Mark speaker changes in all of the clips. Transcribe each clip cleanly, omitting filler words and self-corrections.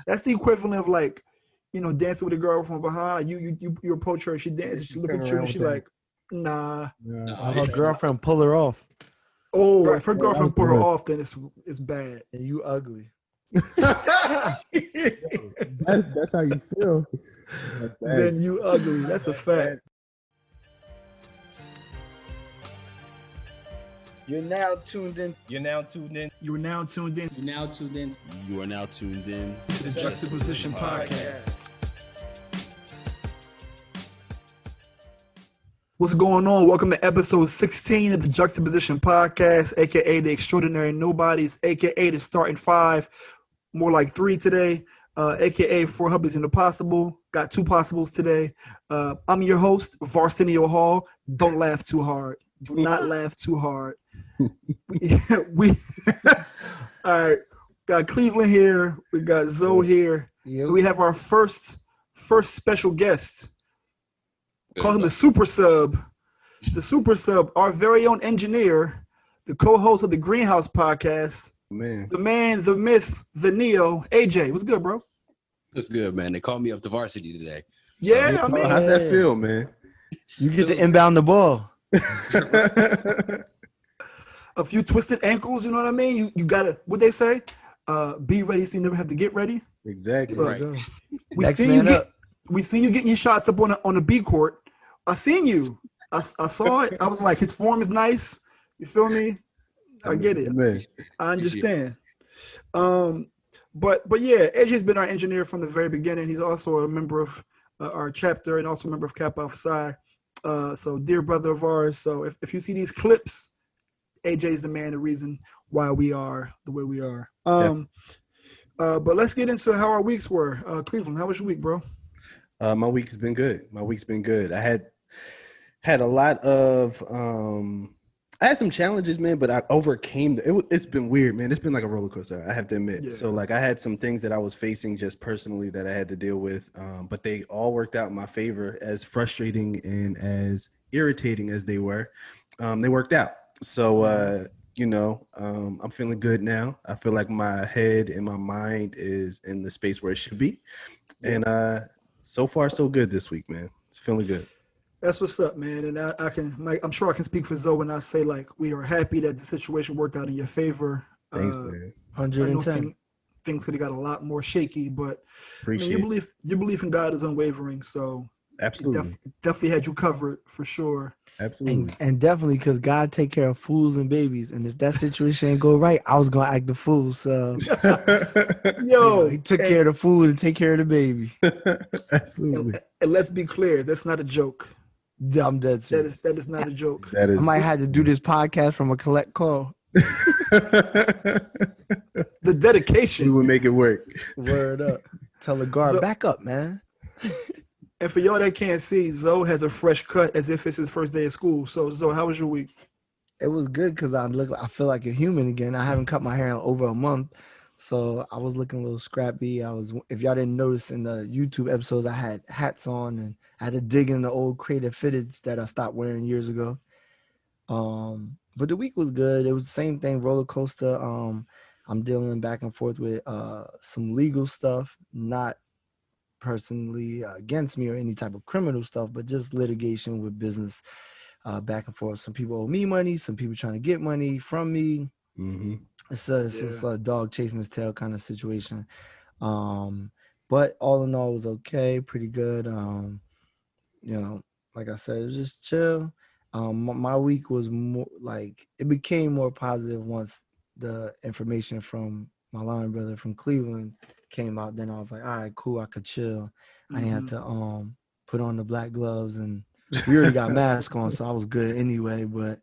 Speaker 1: That's the equivalent of like, dancing with a girl from behind. You approach her, she dances, she look at you, and she like, nah.
Speaker 2: Her girlfriend pull her off.
Speaker 1: Oh, if her girlfriend pull her off, then it's bad.
Speaker 2: And you ugly.
Speaker 3: That's how you feel.
Speaker 1: Then you ugly. That's a fact.
Speaker 4: You're now tuned in.
Speaker 1: You are now tuned in.
Speaker 5: You are now tuned in
Speaker 1: To the Juxtaposition Podcast. What's going on? Welcome to episode 16 of the Juxtaposition Podcast, aka the Extraordinary Nobodies, aka the Starting Five, more like 3 today, aka 4 Hubbies in the Possible. Got 2 possibles today. I'm your host, Varsity Hall. Don't laugh too hard. Do not laugh too hard. we all right. Got Cleveland here. We got Zoe here. Yep. We have our first special guest. Call him the super sub. The super sub, our very own engineer, the co-host of the Greenhouse podcast.
Speaker 3: Man.
Speaker 1: The man, the myth, the Neo. AJ, what's good, bro?
Speaker 6: That's good, man. They called me up to Varsity today.
Speaker 1: Yeah,
Speaker 6: so,
Speaker 1: I mean,
Speaker 3: how's that feel, man?
Speaker 2: You get to inbound the ball.
Speaker 1: A few twisted ankles, you know what I mean? You gotta, what they say? Be ready so you never have to get ready.
Speaker 3: Exactly.
Speaker 6: Right.
Speaker 1: We seen you getting your shots up on the B court. I seen you. I saw it. I was like, his form is nice. You feel me? I get it.
Speaker 3: Man.
Speaker 1: I understand. But yeah, AJ's been our engineer from the very beginning. He's also a member of our chapter and also a member of Kappa Alpha Psi. So dear brother of ours. So if you see these clips, AJ's the man, the reason why we are the way we are. But let's get into how our weeks were. Cleveland, how was your week, bro?
Speaker 3: My week's been good. I had a lot of I had some challenges, man, but I overcame them. It's been weird, man. It's been like a roller coaster, I have to admit. Yeah. So like I had some things that I was facing just personally that I had to deal with, but they all worked out in my favor. As frustrating and as irritating as they were, they worked out. So I'm feeling good now. I feel like my head and my mind is in the space where it should be. And so far so good this week, man. It's feeling good.
Speaker 1: That's what's up, man. And I'm sure I can speak for Zoe when I say like we are happy that the situation worked out in your favor.
Speaker 3: Thanks, man.
Speaker 2: 110.
Speaker 1: Things could have got a lot more shaky, but
Speaker 3: Appreciate
Speaker 1: your belief in God is unwavering. So
Speaker 3: absolutely,
Speaker 1: definitely had you covered for sure.
Speaker 3: Absolutely,
Speaker 2: and definitely because God take care of fools and babies, and if that situation ain't go right, I was gonna act the fool. So he took care of the fool and take care of the baby.
Speaker 3: Absolutely.
Speaker 1: And let's be clear, that's not a joke.
Speaker 2: I'm dead serious.
Speaker 1: That is not a joke.
Speaker 3: I
Speaker 2: might have to do this podcast from a collect call.
Speaker 1: The dedication.
Speaker 3: We would make it work.
Speaker 2: Word up. Tell the guard, back up, man.
Speaker 1: And for y'all that can't see, Zoe has a fresh cut as if it's his first day of school. So Zoe, how was your week?
Speaker 2: It was good because I feel like a human again. I haven't cut my hair in over a month. So I was looking a little scrappy. If y'all didn't notice in the YouTube episodes, I had hats on and I had to dig in the old creative fitteds that I stopped wearing years ago. But the week was good. It was the same thing, roller coaster. I'm dealing back and forth with some legal stuff, not personally against me or any type of criminal stuff, but just litigation with business back and forth. Some people owe me money. Some people trying to get money from me.
Speaker 3: Mm-hmm.
Speaker 2: It's a dog chasing his tail kind of situation. But all in all, it was okay, pretty good. Like I said, it was just chill. My week was more like it became more positive once the information from my line brother from Cleveland came out. Then I was like, all right, cool, I could chill. I didn't have to put on the black gloves, and we already got masks on, so I was good anyway. But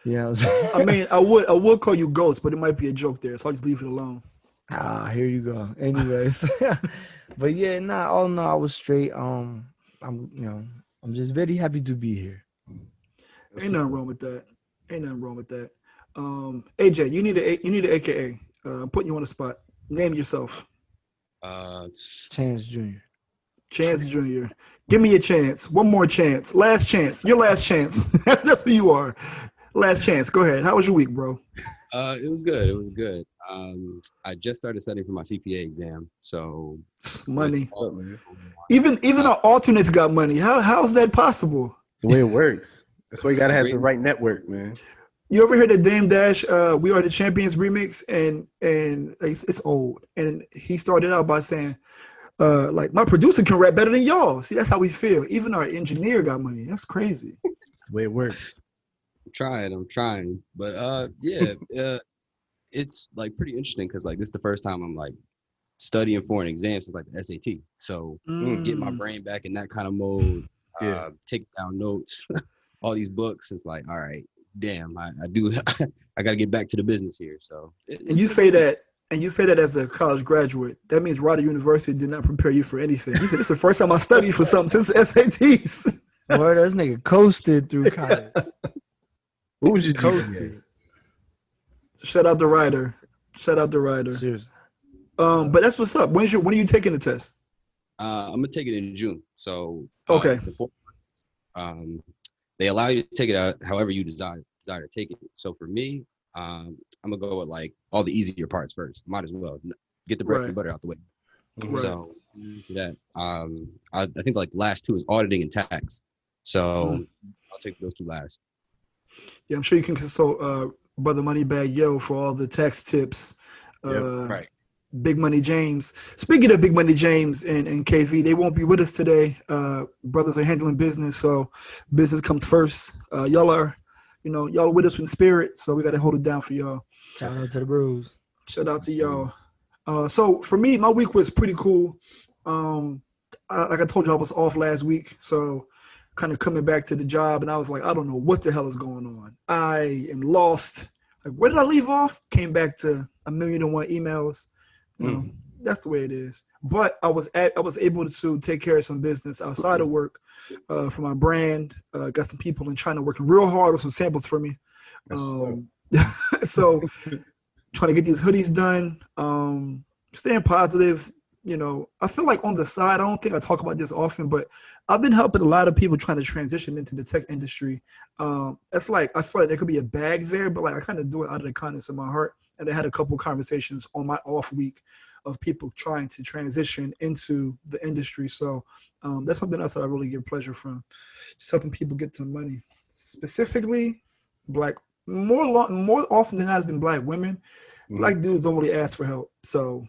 Speaker 2: yeah,
Speaker 1: I mean, I would call you Ghost, but it might be a joke there, so I'll just leave it alone.
Speaker 2: Here you go. Anyways, but yeah, all in all, I was straight. I'm just very happy to be here.
Speaker 1: Ain't nothing wrong with that. AJ, you need an AKA. I'm putting you on the spot. Name yourself.
Speaker 2: Chance Jr.
Speaker 1: Chance Jr. Give me a chance. One more chance. Last chance. Your last chance. That's who you are. Last chance. Go ahead. How was your week, bro?
Speaker 6: It was good. It was good. I just started studying for my CPA exam, so
Speaker 1: Money.
Speaker 3: Up, man.
Speaker 1: Even our alternates got money. How's that possible?
Speaker 3: The way it works. That's why you gotta have the
Speaker 6: Great.
Speaker 3: right network, man.
Speaker 1: You ever heard the Dame Dash "We Are the Champions" remix? And it's old. And he started out by saying, like, my producer can rap better than y'all. See, that's how we feel. Even our engineer got money. That's crazy.
Speaker 3: It's the way it works.
Speaker 6: I'm trying, but yeah, it's like pretty interesting because like this is the first time I'm like studying for an exam since like the SAT. So get my brain back in that kind of mode.
Speaker 3: Yeah.
Speaker 6: Take down notes, all these books. It's like, all right, damn, I do. I got to get back to the business here. So,
Speaker 1: And you say that as a college graduate. That means Rider University did not prepare you for anything. You said, this is the first time I studied for something since SATs.
Speaker 2: Boy, this nigga coasted through college.
Speaker 3: What was your
Speaker 2: Coasted.
Speaker 3: GPA?
Speaker 1: Shout out the Rider.
Speaker 2: Seriously.
Speaker 1: But that's what's up. When are you taking the test?
Speaker 6: I'm gonna take it in June. So
Speaker 1: Okay.
Speaker 6: it's a 4 months. They allow you to take it out however you desire to take it. So for me, I'm gonna go with like all the easier parts first. Might as well get the bread
Speaker 1: Right.
Speaker 6: and butter out the way.
Speaker 3: Mhm.
Speaker 6: So for that, I think like the last two is auditing and tax. So I'll take those two last.
Speaker 1: Yeah, I'm sure you can consult Brother Moneybag Yo for all the tax tips.
Speaker 6: Right.
Speaker 1: Big Money James. Speaking of Big Money James and KV, they won't be with us today. Brothers are handling business, so business comes first. Y'all are with us in spirit, so we got to hold it down for y'all.
Speaker 2: Shout out to the bros.
Speaker 1: Shout out to y'all. So for me, my week was pretty cool. Like I told you, I was off last week, so kind of coming back to the job, and I was like, I don't know what the hell is going on. I am lost. Like, where did I leave off? Came back to 1,000,001 emails. You know, that's the way it is. But I was able to take care of some business outside of work for my brand. Got some people in China working real hard on some samples for me. So trying to get these hoodies done. Staying positive. You know, I feel like on the side, I don't think I talk about this often, but I've been helping a lot of people trying to transition into the tech industry. It's like, I feel like there could be a bag there, but like I kind of do it out of the kindness of my heart. And I had a couple conversations on my off week of people trying to transition into the industry. So that's something else that I really get pleasure from, just helping people get some money. Specifically, black, more often than not, has been black women. Black dudes don't really ask for help. So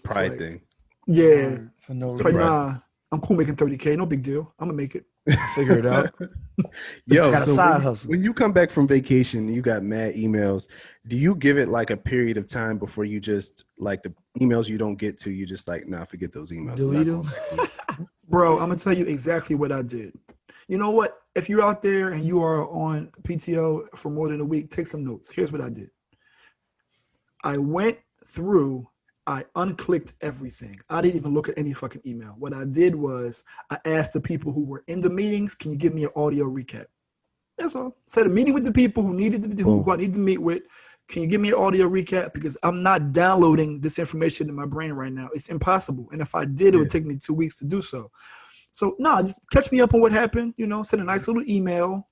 Speaker 3: Pride
Speaker 1: like,
Speaker 3: thing.
Speaker 1: yeah.
Speaker 2: For no
Speaker 1: It's
Speaker 2: reason.
Speaker 1: like, nah, I'm cool making 30K. No big deal. I'm going to make it.
Speaker 2: Figure it out.
Speaker 3: Yo,
Speaker 2: Got a
Speaker 3: so
Speaker 2: side hustle.
Speaker 3: when you come back from vacation, you got mad emails. Do you give it like a period of time before you just like the emails you don't get to? You just like, nah, forget those emails. I'm not
Speaker 2: Delete
Speaker 3: going
Speaker 2: them.
Speaker 3: back to it.
Speaker 1: Bro, I'm going to tell you exactly what I did. You know what? If you're out there and you are on PTO for more than a week, take some notes. Here's what I did. I went through, I unclicked everything. I didn't even look at any fucking email. What I did was I asked the people who were in the meetings, can you give me an audio recap? That's all. Set a meeting with the people who I needed to meet with. Can you give me an audio recap? Because I'm not downloading this information in my brain right now. It's impossible. And if I did, it would take me 2 weeks to do so. So no, just catch me up on what happened. You know, send a nice little email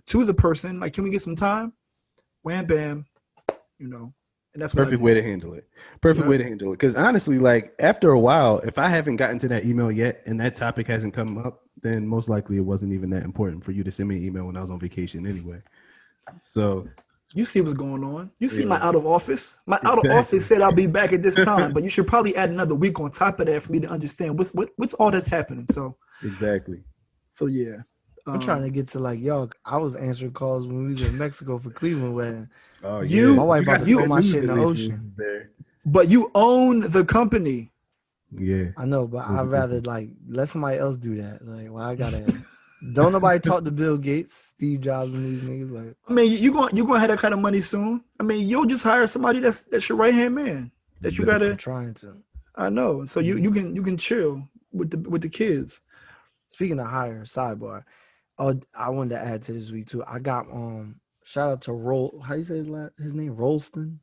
Speaker 1: to the person. Like, can we get some time? Wham, bam. You know, and that's what I
Speaker 3: Perfect
Speaker 1: did.
Speaker 3: way to handle it. Perfect
Speaker 1: Yeah.
Speaker 3: way to handle it. Because honestly, like after a while, if I haven't gotten to that email yet and that topic hasn't come up, then most likely it wasn't even that important for you to send me an email when I was on vacation anyway. So
Speaker 1: You see what's going on. You see
Speaker 3: Yeah.
Speaker 1: my out of office. My out of
Speaker 3: Exactly.
Speaker 1: office said I'll be back at this time, but you should probably add another week on top of that for me to understand what's all that's happening. So
Speaker 3: exactly.
Speaker 1: yeah.
Speaker 2: I'm trying to get to like, yo, I was answering calls when we was in Mexico for Cleveland wedding.
Speaker 3: Oh,
Speaker 1: You-
Speaker 3: yeah.
Speaker 2: My wife
Speaker 3: got
Speaker 2: about to
Speaker 3: some
Speaker 2: throw
Speaker 3: good
Speaker 2: my
Speaker 3: news
Speaker 2: shit in
Speaker 3: at
Speaker 2: the
Speaker 3: least
Speaker 2: ocean.
Speaker 3: when he was there.
Speaker 1: But you own the company.
Speaker 3: Yeah.
Speaker 2: I know, but I'd rather like let somebody else do that. Like, well, I gotta. Don't nobody talk to Bill Gates, Steve Jobs, and these niggas. Like,
Speaker 1: I mean, you're gonna have that kind of money soon. I mean, you'll just hire somebody that's your right hand man. That you
Speaker 2: I'm
Speaker 1: gotta.
Speaker 2: trying to.
Speaker 1: I know. So you can chill with the kids.
Speaker 2: Speaking of hire, sidebar. Oh, I wanted to add to this week too. I got shout out to Roll. How you say his name? Rolston.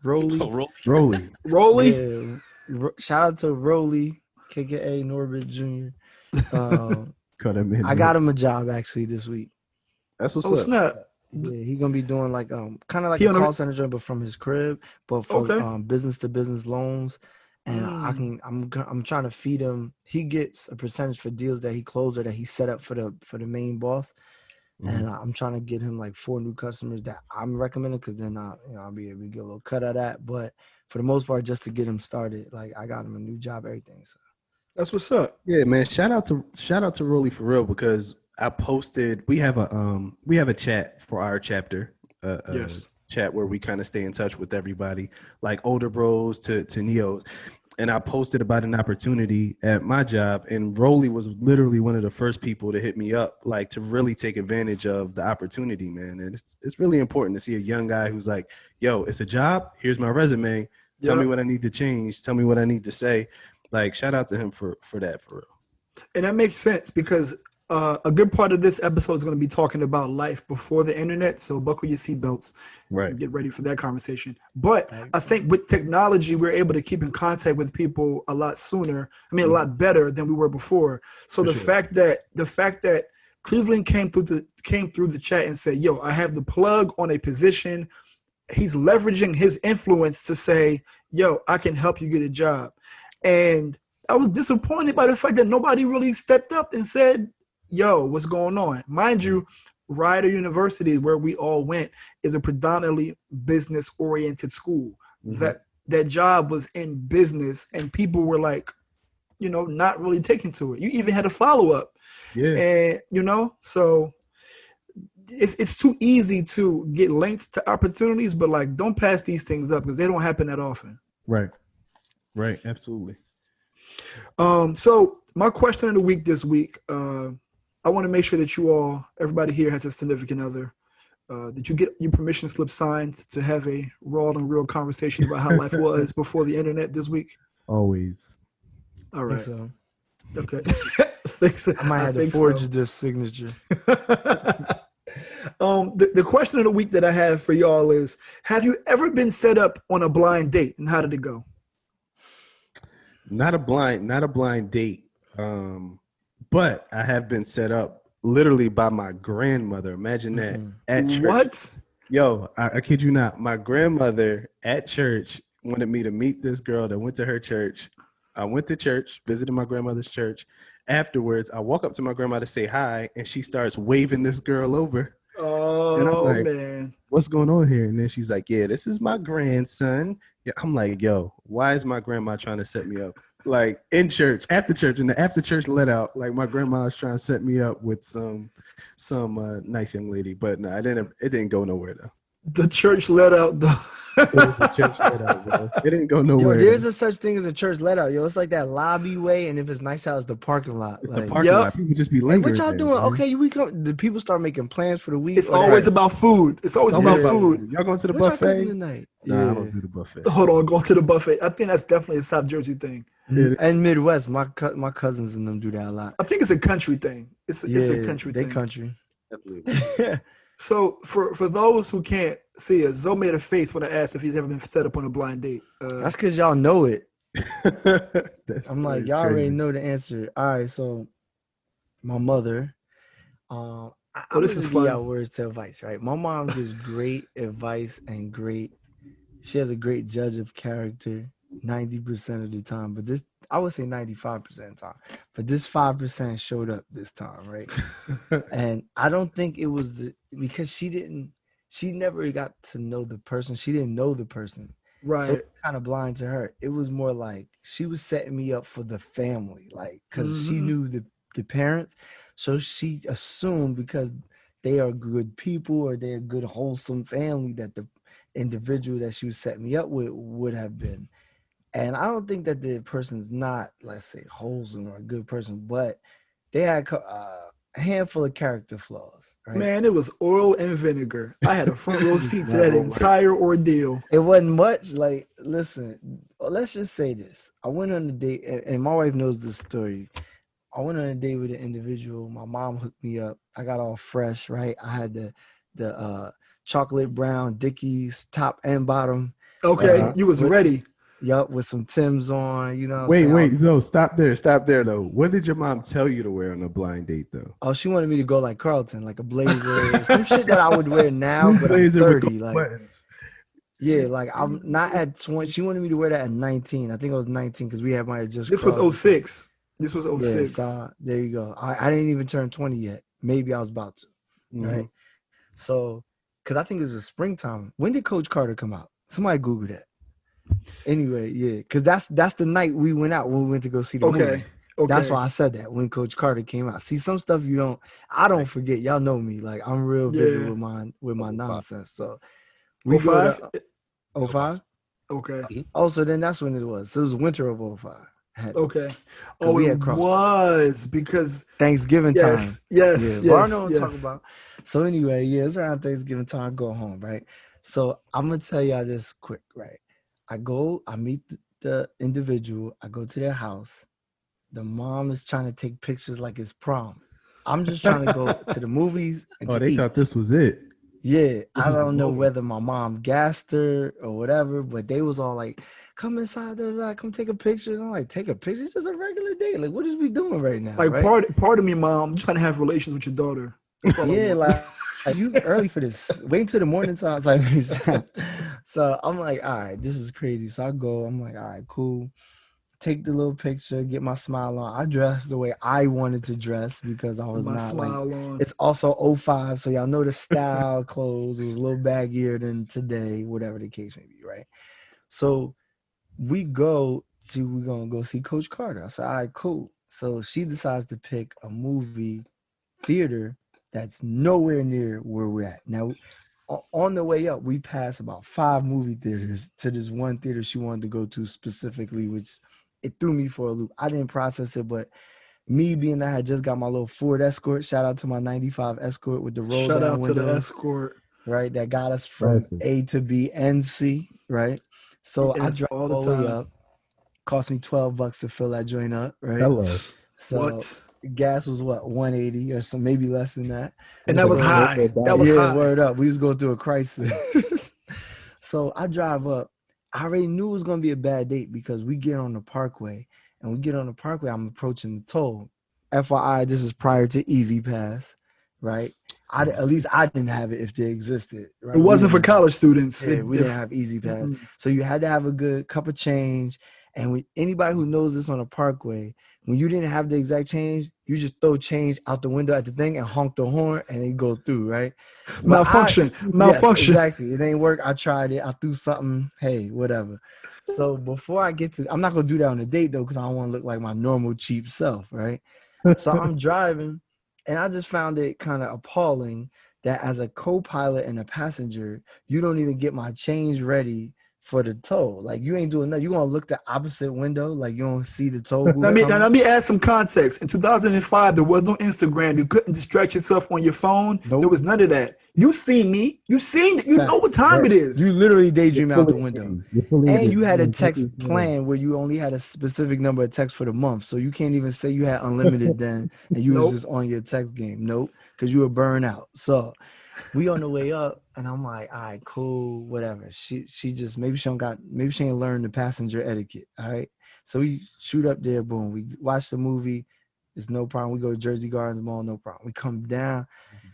Speaker 2: Rolly.
Speaker 3: Rolly.
Speaker 1: Rolly.
Speaker 2: Yeah. Shout out to Rolly, KKA Norbert Jr.
Speaker 3: Cut him in.
Speaker 2: I got him a job actually this week.
Speaker 3: That's what's
Speaker 1: Oh
Speaker 3: up.
Speaker 1: snap.
Speaker 2: Yeah, he gonna be doing like kind of like
Speaker 1: He
Speaker 2: a
Speaker 1: on a-
Speaker 2: call center job, but from his crib, but for
Speaker 1: Okay.
Speaker 2: business to business loans. And I'm trying to feed him. He gets a percentage for deals that he closed or that he set up for the main boss. And I'm trying to get him like 4 new customers that I'm recommending, because then I'll be able to get a little cut of that. But for the most part, just to get him started, like I got him a new job, everything. So
Speaker 1: That's what's up.
Speaker 3: Yeah, man. Shout out to Rolly for real, because I posted. We have a chat for our chapter.
Speaker 1: Yes.
Speaker 3: Chat where we kind of stay in touch with everybody, like older bros to neos. And I posted about an opportunity at my job, and Rolly was literally one of the first people to hit me up, like to really take advantage of the opportunity, man. And it's really important to see a young guy who's like, "Yo, it's a job. Here's my resume. Tell me what I need to change. Tell me what I need to say." Like, shout out to him for that, for real.
Speaker 1: And that makes sense because a good part of this episode is going to be talking about life before the internet. So buckle your seatbelts and get ready for that conversation. But I think with technology, we're able to keep in contact with people a lot sooner. I mean, a lot better than we were before. So the fact that Cleveland came through the chat and said, "Yo, I have the plug on a position." He's leveraging his influence to say, "Yo, I can help you get a job." And I was disappointed by the fact that nobody really stepped up and said, "Yo, what's going on?" Mind you, Rider University, where we all went, is a predominantly business-oriented school. That job was in business, and people were like, not really taking to it. You even had a follow-up.
Speaker 3: Yeah.
Speaker 1: And, so it's too easy to get linked to opportunities, but like, don't pass these things up because they don't happen that often.
Speaker 3: Right. Absolutely.
Speaker 1: So my question of the week this week, I want to make sure that everybody here has a significant other. Did you get your permission slip signed to have a raw and real conversation about how life was before the internet this week?
Speaker 3: Always.
Speaker 1: All right.
Speaker 2: so.
Speaker 1: Okay.
Speaker 2: I might have to forge this signature.
Speaker 1: The question of the week that I have for y'all is: have you ever been set up on a blind date, and how did it go?
Speaker 3: Not a blind date. But I have been set up literally by my grandmother. Imagine that at church.
Speaker 1: What?
Speaker 3: Yo, I kid you not. My grandmother at church wanted me to meet this girl that went to her church. I went to church, visited my grandmother's church. Afterwards, I walk up to my grandma to say hi, and she starts waving this girl over.
Speaker 1: Oh,
Speaker 3: and I'm like,
Speaker 1: man.
Speaker 3: What's going on here? And then she's like, "Yeah, this is my grandson." Yeah, I'm like, "Yo, why is my grandma trying to set me up?" Like in church, after church, and the after church let out, like my grandma was trying to set me up with some nice young lady. But no, it didn't go nowhere though.
Speaker 1: The church let out
Speaker 3: It was the church let out, bro. It didn't go nowhere.
Speaker 2: Yo, there's a such thing as a church let out. Yo, it's like that lobby way, and if it's nice out, it's the parking lot.
Speaker 3: It's
Speaker 2: like,
Speaker 3: the parking lot. People just be lingering.
Speaker 2: What y'all
Speaker 3: there,
Speaker 2: doing?
Speaker 3: man.
Speaker 2: Okay, we come. The people start making plans for the week.
Speaker 1: It's always about food. It's always about food.
Speaker 3: Y'all going to the
Speaker 2: What y'all
Speaker 3: buffet
Speaker 2: cooking tonight?
Speaker 3: Nah, I don't do the buffet.
Speaker 1: Hold on, going to the buffet. I think that's definitely a South Jersey thing.
Speaker 2: And Midwest, my cousins and them do that a lot.
Speaker 1: I think it's a country thing. It's a country thing.
Speaker 2: They country.
Speaker 6: Definitely.
Speaker 1: So for those who can't see us, Zoe made a face when I asked if he's ever been set up on a blind date.
Speaker 2: That's because y'all know it.
Speaker 3: I'm
Speaker 2: like, y'all already know the answer. All right, so my mother,
Speaker 1: this is fun.
Speaker 2: Y'all words to advice, right? My mom gives great advice and she has a great judge of character 90% of the time, but I would say 95% of the time. But this 5% showed up this time, right? And I don't think it was because she never got to know the person. She didn't know the person.
Speaker 1: Right.
Speaker 2: So kind of blind to her. It was more like she was setting me up for the family, like, because she knew the parents. So she assumed because they are good people or they're a good, wholesome family that the individual that she was setting me up with would have been. And I don't think that the person's not, let's say, wholesome or a good person, but they had a handful of character flaws. Right?
Speaker 1: Man, it was oil and vinegar. I had a front row seat to that entire ordeal.
Speaker 2: It wasn't much. Like, listen, let's just say this. I went on a date, and my wife knows this story. I went on a date with an individual. My mom hooked me up. I got all fresh, right? I had the chocolate brown Dickies top and bottom.
Speaker 1: Okay, you was ready.
Speaker 2: Yup, with some Timbs on, you know what I'm
Speaker 3: Wait,
Speaker 2: saying?
Speaker 3: wait, Zoe, stop there though. What did your mom tell you to wear on a blind date though?
Speaker 2: Oh, she wanted me to go like Carlton, like a blazer, some shit that I would wear now, but I'm
Speaker 3: Blazer with
Speaker 2: 30.
Speaker 3: gold
Speaker 2: Like,
Speaker 3: buttons.
Speaker 2: yeah, like I'm not at 20. She wanted me to wear that at 19. I think I was 19 because we had my just
Speaker 1: This was
Speaker 2: crossed.
Speaker 1: '06. This was
Speaker 2: Yeah,
Speaker 1: '06.
Speaker 2: so there you go. I didn't even turn 20 yet. Maybe I was about to, right? So, because I think it was the springtime. When did Coach Carter come out? Somebody Google that. Anyway, yeah, because that's the night we went out when we went to go see the movie.
Speaker 1: Okay.
Speaker 2: That's why I said that when Coach Carter came out. See, some stuff I don't forget. Y'all know me. Like I'm real vivid with my nonsense. So we go to 05?
Speaker 1: Okay.
Speaker 2: Oh, so then that's when it was. So it was winter of 05.
Speaker 1: Okay. Oh,
Speaker 2: we
Speaker 1: it
Speaker 2: had crossed
Speaker 1: was because
Speaker 2: Thanksgiving time.
Speaker 1: Yes.
Speaker 2: Well, I know what I'm talking about. So anyway, yeah, it's around Thanksgiving time. I go home, right? So I'm gonna tell y'all this quick, right? I meet the individual. I go to their house. The mom is trying to take pictures like it's prom. I'm just trying to go to the movies and
Speaker 3: they
Speaker 2: eat.
Speaker 3: thought this was it.
Speaker 2: Yeah, I don't know whether my mom gassed her or whatever, but they was all like, "Come inside, come take a picture." And I'm like, "Take a picture? It's just a regular day. Like, what is we doing right now?"
Speaker 1: Like,
Speaker 2: right?
Speaker 1: pardon me, mom. I'm just trying to have relations with your daughter.
Speaker 2: Yeah, like you early for this. Wait until the morning time. Like, so I'm like, all right, this is crazy. So I go. I'm like, all right, cool. Take the little picture, get my smile on. I dressed the way I wanted to dress because I was
Speaker 1: my
Speaker 2: not
Speaker 1: smile
Speaker 2: like.
Speaker 1: on.
Speaker 2: It's also 05, so y'all know the style clothes. It was a little baggier than today, whatever the case may be, right? So we're gonna go see Coach Carter. I said, all right, cool. So she decides to pick a movie theater that's nowhere near where we're at. Now, on the way up, we passed about 5 movie theaters to this one theater she wanted to go to specifically, which it threw me for a loop. I didn't process it, but me being that I had just got my little Ford Escort, shout out to my 95 Escort with the roll
Speaker 1: Shout
Speaker 2: down
Speaker 1: out
Speaker 2: windows,
Speaker 1: to the Escort.
Speaker 2: right? That got us from A to B and C, right? So I drive all the way up. Cost me $12 to fill that joint up, right?
Speaker 3: Hello.
Speaker 2: So
Speaker 1: what?
Speaker 2: Gas was what, 180 or some, maybe less than that.
Speaker 1: And that was high. That was high.
Speaker 2: Word up. We was going through a crisis. So I drive up. I already knew it was going to be a bad date because we get on the parkway. And we get on the parkway, I'm approaching the toll. FYI, this is prior to Easy Pass, right? At least I didn't have it if they existed. Right?
Speaker 1: It wasn't for college students.
Speaker 2: Yeah, we didn't have Easy Pass. Mm-hmm. So you had to have a good cup of change. And anybody who knows this on a parkway, when you didn't have the exact change, you just throw change out the window at the thing and honk the horn and it go through, right?
Speaker 1: Malfunction.
Speaker 2: Yes, exactly. It ain't work. I tried it. I threw something. Hey, whatever. So before I get to, I'm not going to do that on a date though, because I don't want to look like my normal cheap self, right? So I'm driving and I just found it kind of appalling that as a co-pilot and a passenger, you don't even get my change ready for the toll. Like you ain't doing nothing. You gonna look the opposite window, like you don't see the toll.
Speaker 1: Let me add some context. In 2005, there was no Instagram. You couldn't distract yourself on your phone. Nope. There was none of that. You seen me. You know what time it is.
Speaker 2: You literally daydream out the window. And you had a text plan where you only had a specific number of texts for the month. So you can't even say you had unlimited then and you was just on your text game. Nope. Because you were burned out. So we on the way up and I'm like, all right, cool, whatever. She just maybe she ain't learned the passenger etiquette. All right. So we shoot up there, boom. We watch the movie. It's no problem. We go to Jersey Gardens Mall, no problem. We come down.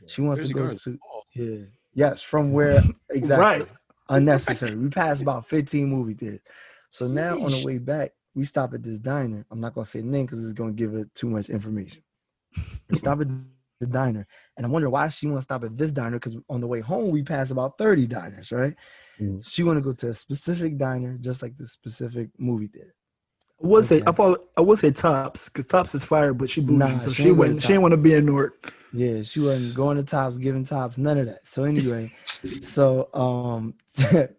Speaker 2: She wants Jersey to go Gardens to yeah. Yes, from where exactly. Right. Unnecessary. We passed about 15 movie theaters. So now on the way back, we stop at this diner. I'm not gonna say the name because it's gonna give it too much information. We stop at the diner, and I wonder why she want to stop at this diner because on the way home we pass about 30 diners, right? She want to go to a specific diner, just like the specific movie theater.
Speaker 1: I would say Tops because Tops is fire, but she bougie, so she didn't want to be in Newark.
Speaker 2: Yeah, she wasn't going to Tops, giving Tops, none of that. So anyway,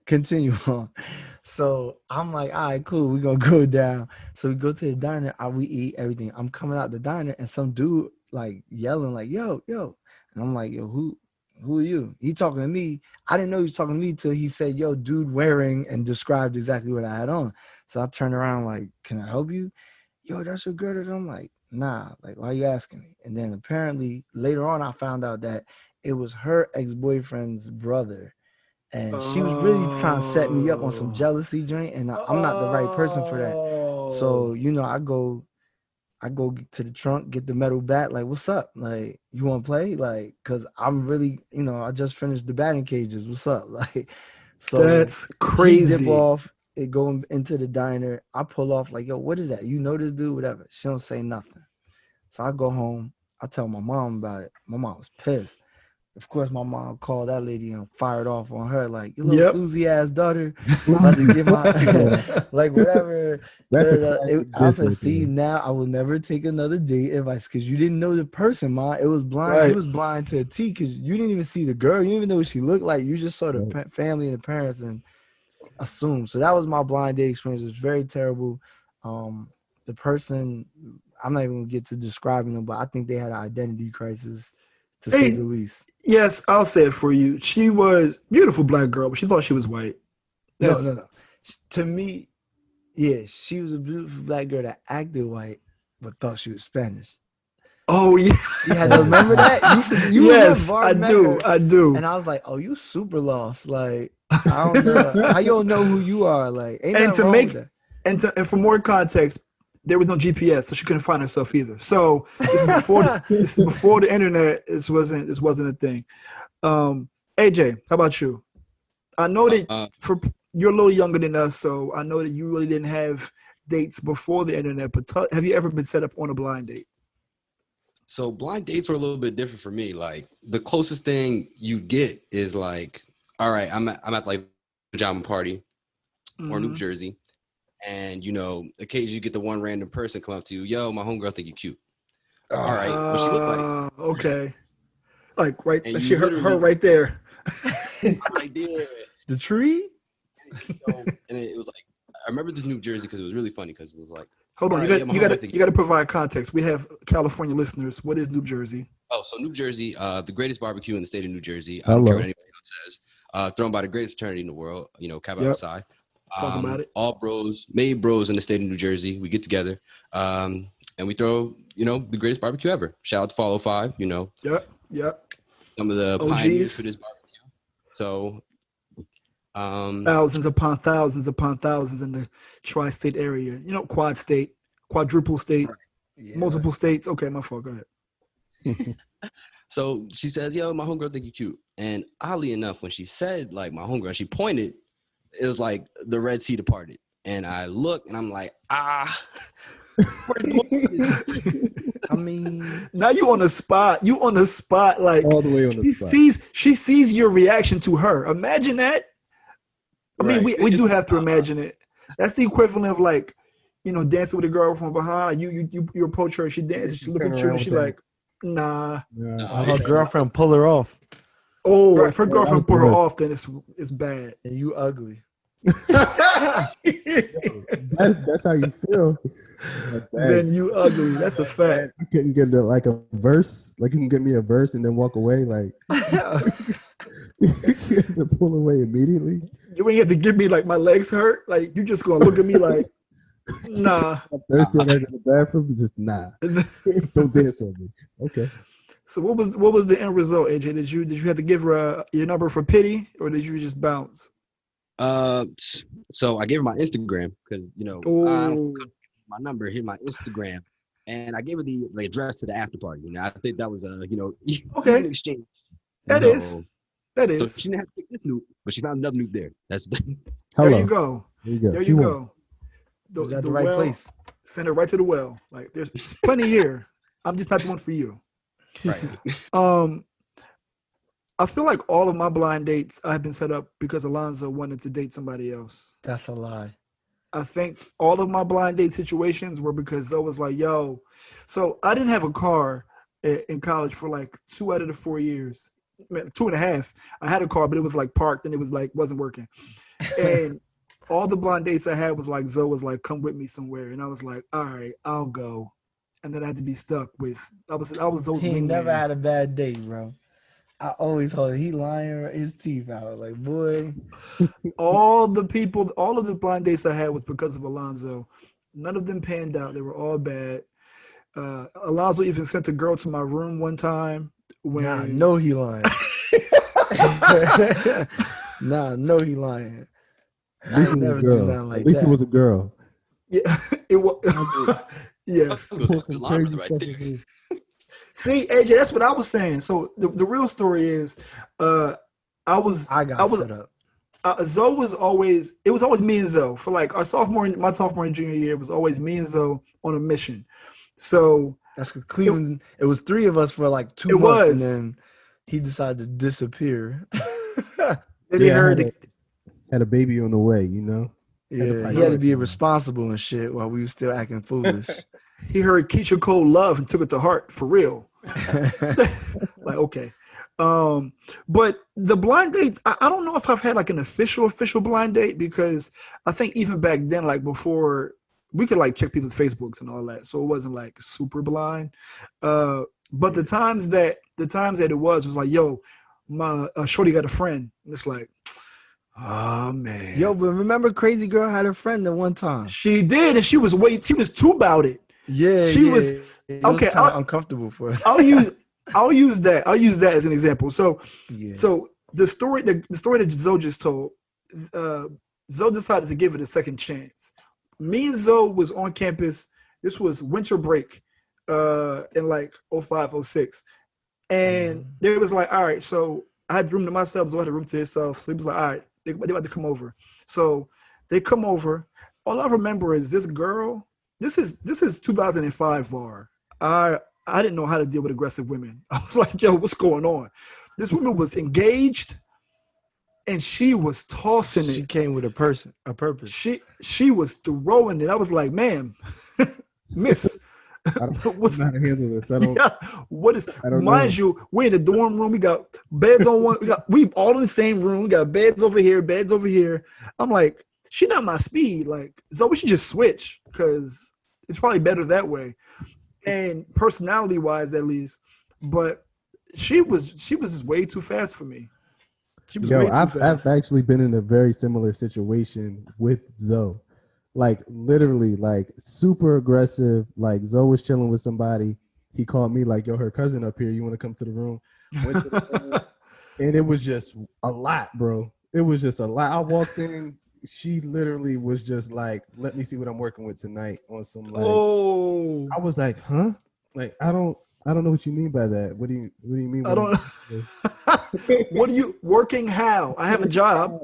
Speaker 2: continue on. So I'm like, all right, cool. We're gonna go down. So we go to the diner. We eat everything. I'm coming out the diner, and some dude like yelling, like, yo. And I'm like, yo, who are you? He talking to me. I didn't know he was talking to me till he said, yo, dude wearing, and described exactly what I had on. So I turned around like, can I help you? Yo, that's your girl. And I'm like, nah, like, why are you asking me? And then apparently later on, I found out that it was her ex-boyfriend's brother. And she was really trying to set me up on some jealousy joint, and I'm not the right person for that. So, I go to the trunk, get the metal bat, like, what's up? Like, you want to play? Like, because I'm really, I just finished the batting cages. What's up? Like, so
Speaker 1: that's
Speaker 2: he
Speaker 1: crazy.
Speaker 2: dip off, it go into the diner. I pull off like, yo, what is that? You know this dude? Whatever. She don't say nothing. So I go home. I tell my mom about it. My mom was pissed. Of course, my mom called that lady and fired off on her, like, your little floozy ass daughter about to get my, like, whatever.
Speaker 5: That's a classic.
Speaker 2: I said, see, now I will never take another date advice because you didn't know the person, Ma. It was blind. Right. You was blind to a T because you didn't even see the girl. You didn't even know what she looked like. You just saw the family and the parents and assumed. So that was my blind date experience. It was very terrible. The person, I'm not even going to get to describing them, but I think they had an identity crisis, to say the least.
Speaker 1: Yes, I'll say it for you. She was a beautiful black girl, but she thought she was white.
Speaker 2: No. To me, yeah, she was a beautiful black girl that acted white, but thought she was Spanish.
Speaker 1: Oh, yeah.
Speaker 2: You had to remember that? You
Speaker 1: yes,
Speaker 2: remember,
Speaker 1: I do.
Speaker 2: And I was like, oh, you super lost. Like, I don't know. How you don't know who you are? Like, ain't nothing wrong with that.
Speaker 1: And for more context, there was no GPS, so she couldn't find herself either. So this is before the internet. This wasn't a thing. AJ, how about you? I know that you're a little younger than us, so I know that you really didn't have dates before the internet. But have you ever been set up on a blind date?
Speaker 6: So blind dates were a little bit different for me. Like the closest thing you get is like, all right, I'm at like a pajama party or New Jersey. And, occasionally you get the one random person come up to you, yo, my homegirl think you cute. All right, what she look like?
Speaker 1: Okay. Like, right, she her right there.
Speaker 6: Right there.
Speaker 2: The tree?
Speaker 6: And it was like, I remember this New Jersey because it was really funny because it was like,
Speaker 1: hold on, you got to provide context. We have California listeners. What is New Jersey?
Speaker 6: Oh, so New Jersey, the greatest barbecue in the state of New Jersey. I don't care what anybody else says. Thrown by the greatest fraternity in the world, Kappa Psi.
Speaker 1: Talk about it.
Speaker 6: All bros, made bros in the state of New Jersey. We get together, and we throw, the greatest barbecue ever. Shout out to Follow 5,
Speaker 1: Yep.
Speaker 6: Some of the
Speaker 1: OGs.
Speaker 6: pioneers for this barbecue. So,
Speaker 1: thousands upon thousands in the tri-state area. Quad state, quadruple state, multiple states. Okay, my fault. Go ahead.
Speaker 6: So she says, yo, my homegirl think you cute. And oddly enough, when she said, like, my homegirl, she pointed, it was like the Red Sea departed. And I look and I'm like, I
Speaker 2: mean,
Speaker 1: now you on the spot. Like
Speaker 5: all the way on the spot.
Speaker 1: She sees your reaction to her. Imagine that. I mean, we do have to imagine it. That's the equivalent of like, dancing with a girl from behind. You approach her, she dances, she look at you, and she like, nah.
Speaker 2: Her girlfriend pull her off.
Speaker 1: Oh, if her girlfriend pull her off, then it's bad.
Speaker 2: And you ugly.
Speaker 5: That's how you feel.
Speaker 1: Then you ugly. That's a fact.
Speaker 5: You couldn't get a verse. Like you can give me a verse and then walk away. Like you have to pull away immediately.
Speaker 1: You ain't have to give me like my legs hurt. Like you just gonna look at me like, nah.
Speaker 5: I'm thirsty in the bathroom. Just nah. Don't dance on me. Okay.
Speaker 1: So what was the end result, AJ? Did you have to give her your number for pity, or did you just bounce?
Speaker 6: So I gave her my Instagram because I don't my number, hit my Instagram, and I gave her the address to the after party. I think that was
Speaker 1: okay
Speaker 6: exchange.
Speaker 1: That is.
Speaker 6: So she didn't have to pick this Nuke, but she found another Nuke there. That's
Speaker 1: there you go. There you go.
Speaker 2: The right
Speaker 1: well,
Speaker 2: place.
Speaker 1: Send her right to the well. Like there's plenty here. I'm just not the one for you.
Speaker 6: Right.
Speaker 1: I feel like all of my blind dates I have been set up because Alonzo wanted to date somebody else.
Speaker 2: That's a lie.
Speaker 1: I think all of my blind date situations were because Zoe was like, yo. So I didn't have a car in college for like 2 out of the 4 years. 2.5. I had a car, but it was like parked and it was like wasn't working. And all the blind dates I had was like Zoe was like, come with me somewhere. And I was like, all right, I'll go. And then I had to be stuck with I was Zoe's
Speaker 2: He
Speaker 1: wingman.
Speaker 2: never had a bad date, bro. I always hold it. He lying his teeth out. Like, boy.
Speaker 1: all of the blind dates I had was because of Alonzo. None of them panned out. They were all bad. Alonzo even sent a girl to my room one time.
Speaker 2: Nah, no, he lying. Nah, no, he lying.
Speaker 5: At
Speaker 2: I
Speaker 5: least
Speaker 2: ain't
Speaker 5: it was
Speaker 2: never
Speaker 5: a
Speaker 2: do
Speaker 5: girl.
Speaker 2: nothing like
Speaker 5: At least
Speaker 2: that.
Speaker 5: it was a girl.
Speaker 1: Yeah, it was. Yes.
Speaker 6: It was
Speaker 5: Post some
Speaker 6: the line was
Speaker 5: crazy
Speaker 6: right
Speaker 5: stuff.
Speaker 6: there.
Speaker 5: on me.
Speaker 1: See, AJ, that's what I was saying. So the real story is, I was
Speaker 2: I got
Speaker 1: was
Speaker 2: set up.
Speaker 1: Zoe was always me and Zoe for like my sophomore and junior year. It was always me and Zoe on a mission. So
Speaker 2: That's Cleveland. It was 3 of us for like 2
Speaker 1: It
Speaker 2: months,
Speaker 1: was.
Speaker 2: and then he decided to disappear.
Speaker 1: then he
Speaker 5: Yeah, I
Speaker 1: heard
Speaker 5: had a baby on the way, you know.
Speaker 2: Yeah, he had to be responsible and shit while we were still acting foolish.
Speaker 1: he heard Keisha Cole Love and took it to heart for real. Like, okay. But the blind dates, I don't know if I've had like an official blind date, because I think even back then, like before, we could like check people's Facebooks and all that, so it wasn't like super blind. But the times that it was like, yo, my shorty got a friend, and it's like, oh man,
Speaker 2: Yo, but remember, Crazy Girl had a friend at one time.
Speaker 1: she did, and she was too about it.
Speaker 2: Yeah,
Speaker 1: She
Speaker 2: yeah.
Speaker 1: was
Speaker 2: It
Speaker 1: okay.
Speaker 2: was kind of uncomfortable for her.
Speaker 1: I'll use that as an example. So,
Speaker 2: Yeah.
Speaker 1: so the story that Zoe just told, Zoe decided to give it a second chance. Me and Zoe was on campus. This was winter break, in like 05, 06. And they was like, all right, so I had room to myself, Zoe had a room to herself. So he was like, all right, they about to come over. So they come over. All I remember is this girl. This is 2005 VAR. I didn't know how to deal with aggressive women. I was like, yo, what's going on? This woman was engaged, and she was tossing it.
Speaker 2: She came with a purpose.
Speaker 1: She was throwing it. I was like, ma'am, miss.
Speaker 5: I don't know how to handle this. I don't.
Speaker 1: Yeah, what is?
Speaker 5: I don't
Speaker 1: Mind you, we're in the dorm room. We got beds on one. We all in the same room. We got beds over here, beds over here. I'm like, she not my speed. Like, so we should just switch, because it's probably better that way, and personality wise at least. But she was just way too fast for me. She was way too
Speaker 5: I've
Speaker 1: fast.
Speaker 5: actually been in a very similar situation with Zoe. Like literally, like super aggressive. Like Zoe was chilling with somebody. He called me like, yo, her cousin up here. You want to come to the room? Went to the room, and it was just a lot, bro. It was just a lot. I walked in. She literally was just like, let me see what I'm working with tonight on some like.
Speaker 1: Oh,
Speaker 5: I was like, huh? Like, I don't know what you mean by that. What do you mean?
Speaker 1: I don't. What are you working? How? I have a job.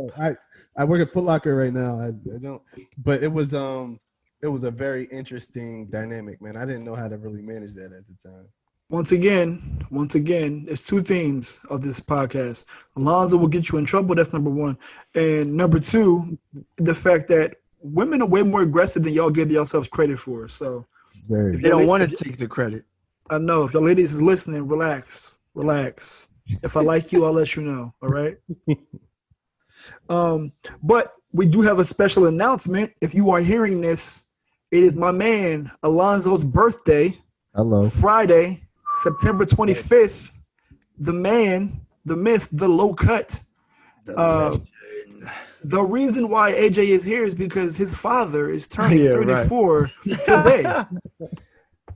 Speaker 5: I work at Foot Locker right now. I don't. But it was a very interesting dynamic, man. I didn't know how to really manage that at the time.
Speaker 1: Once again, there's 2 themes of this podcast. Alonzo will get you in trouble. That's number 1. And number 2, the fact that women are way more aggressive than y'all give yourselves credit for. So
Speaker 5: Very.
Speaker 2: They don't want to take the credit.
Speaker 1: I know if your ladies is listening, relax. If I like you, I'll let you know. All right. But we do have a special announcement. If you are hearing this, it is my man Alonzo's birthday.
Speaker 5: Hello.
Speaker 1: Friday, September 25th. The man, the myth, the low cut. The reason why AJ is here is because his father is turning 34 today.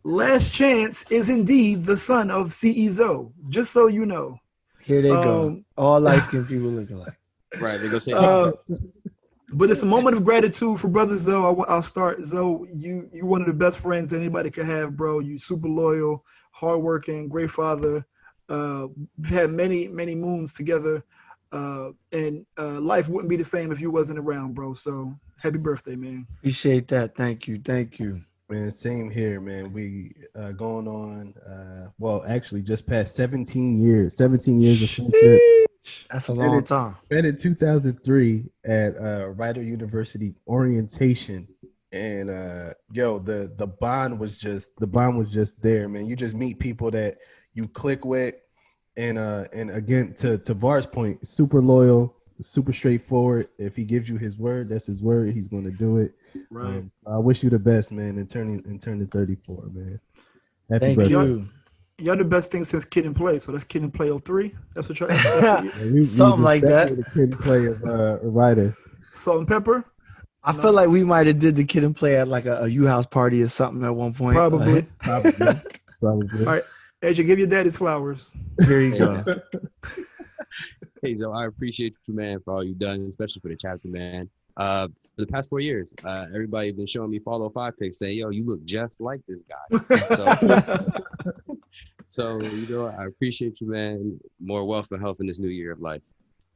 Speaker 1: Last Chance is indeed the son of CEO. Just so you know.
Speaker 2: Here they go. All light-skinned people looking like.
Speaker 6: Right, they're gonna say.
Speaker 1: But it's a moment of gratitude for brother Zoe. I'll start. Zoe, you're one of the best friends anybody could have, bro. You super loyal, hardworking, great father. We've had many moons together, and life wouldn't be the same if you wasn't around, bro. So happy birthday, man.
Speaker 2: Appreciate that. Thank you.
Speaker 5: Man, same here, man. We going on, well, actually just past 17 years. 17 years of friendship.
Speaker 2: That's a long time.
Speaker 5: Met in 2003 at Rider University orientation, and the bond was just there, man. You just meet people that you click with, and again, to Var's point, super loyal, super straightforward. If he gives you his word, that's his word. He's going to do it.
Speaker 1: Right.
Speaker 5: I wish you the best, man, and turning 34, man. Happy
Speaker 2: Thank
Speaker 5: birthday.
Speaker 2: you.
Speaker 1: Y'all the best thing since Kid and Play. So that's Kid and Play 03. That's what y'all.
Speaker 2: Something like that.
Speaker 5: The Kid and Play of Ryder.
Speaker 1: Salt and pepper.
Speaker 2: I feel like we might have did the Kid and Play at like a U-House party or something at one point.
Speaker 1: Probably.
Speaker 5: Probably.
Speaker 1: All right, AJ, give your daddy's flowers.
Speaker 2: Here you go.
Speaker 6: Hey, Zo, I appreciate you, man, for all you've done, especially for the chapter, man. For the past 4 years, everybody been showing me follow 5 pics saying, yo, you look just like this guy. So, I appreciate you, man. More wealth and health in this new year of life.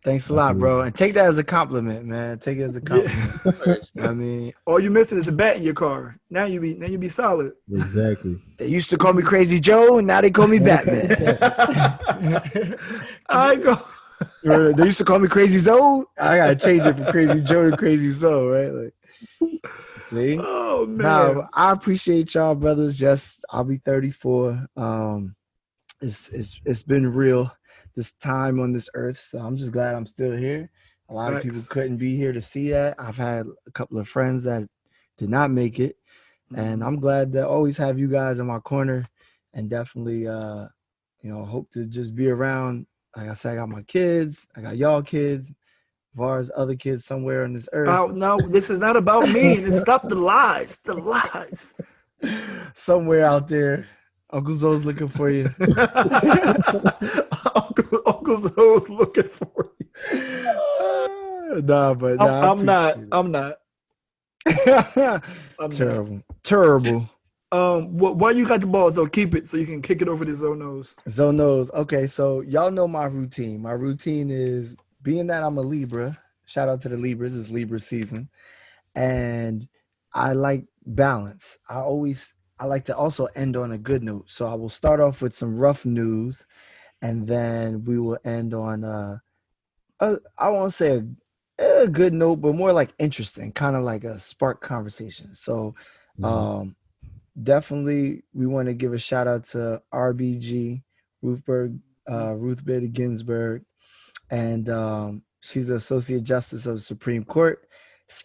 Speaker 2: Thanks a lot, bro. And take that as a compliment, man. Take it as a compliment. I mean,
Speaker 1: all you missing is a bat in your car. Now you be solid.
Speaker 5: Exactly.
Speaker 2: They used to call me Crazy Joe, and now they call me Batman.
Speaker 1: I go.
Speaker 2: They used to call me Crazy Zoe. I gotta change it from Crazy Joe to Crazy Zoe, right? Like, see?
Speaker 1: Oh man.
Speaker 2: Now I appreciate y'all, brothers. Just I'll be 34. It's been real this time on this earth, so I'm just glad I'm still here. A lot of people couldn't be here to see that. I've had a couple of friends that did not make it, and I'm glad to always have you guys in my corner, and definitely hope to just be around. Like I said, I got my kids, I got y'all kids, as far as other kids somewhere on this earth.
Speaker 1: Oh no, this is not about me. And stop the lies. The lies.
Speaker 2: Somewhere out there, Uncle Zoe's looking for you.
Speaker 1: Uncle Zoe's looking for you.
Speaker 2: I'm not. Terrible.
Speaker 1: Why you got the balls though? Keep it so you can kick it over to Zoe knows.
Speaker 2: Zoe knows. Okay, so y'all know my routine. My routine is being that I'm a Libra. Shout out to the Libras. It's Libra season, and I like balance. I like to also end on a good note. So I will start off with some rough news, and then we will end on I won't say a good note, but more like interesting, kind of like a spark conversation. So definitely we want to give a shout out to RBG, Ruth Bader Ginsburg, and she's the Associate Justice of the Supreme Court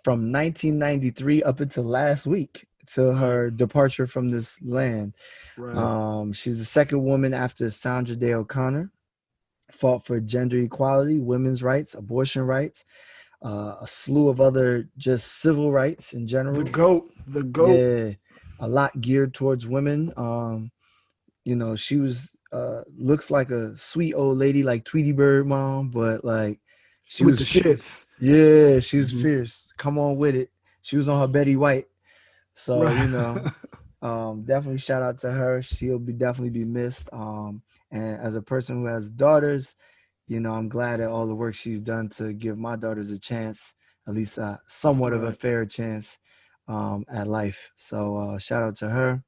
Speaker 2: from 1993 up until last week, till her departure from this land. Right. She's the second woman after Sandra Day O'Connor, fought for gender equality, women's rights, abortion rights, a slew of other just civil rights in general.
Speaker 1: The GOAT.
Speaker 2: Yeah, a lot geared towards women. She was looks like a sweet old lady like Tweety Bird mom, but like she
Speaker 1: with
Speaker 2: was
Speaker 1: the
Speaker 2: fierce. Yeah, she was fierce. Come on with it. She was on her Betty White. So, definitely shout out to her. She'll definitely be missed. And as a person who has daughters, I'm glad at all the work she's done to give my daughters a chance, at least somewhat of a fair chance at life. So shout out to her.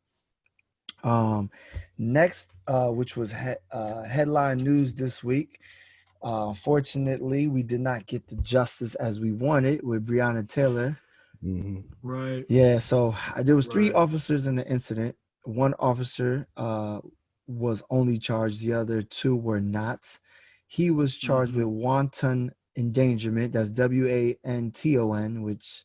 Speaker 2: Next, which was headline news this week. Fortunately, we did not get the justice as we wanted with Breonna Taylor.
Speaker 5: Mm-hmm.
Speaker 1: Right.
Speaker 2: Yeah. So there was 3 officers in the incident. One officer was only charged. The other 2 were not. He was charged with wanton endangerment. That's WANTON, which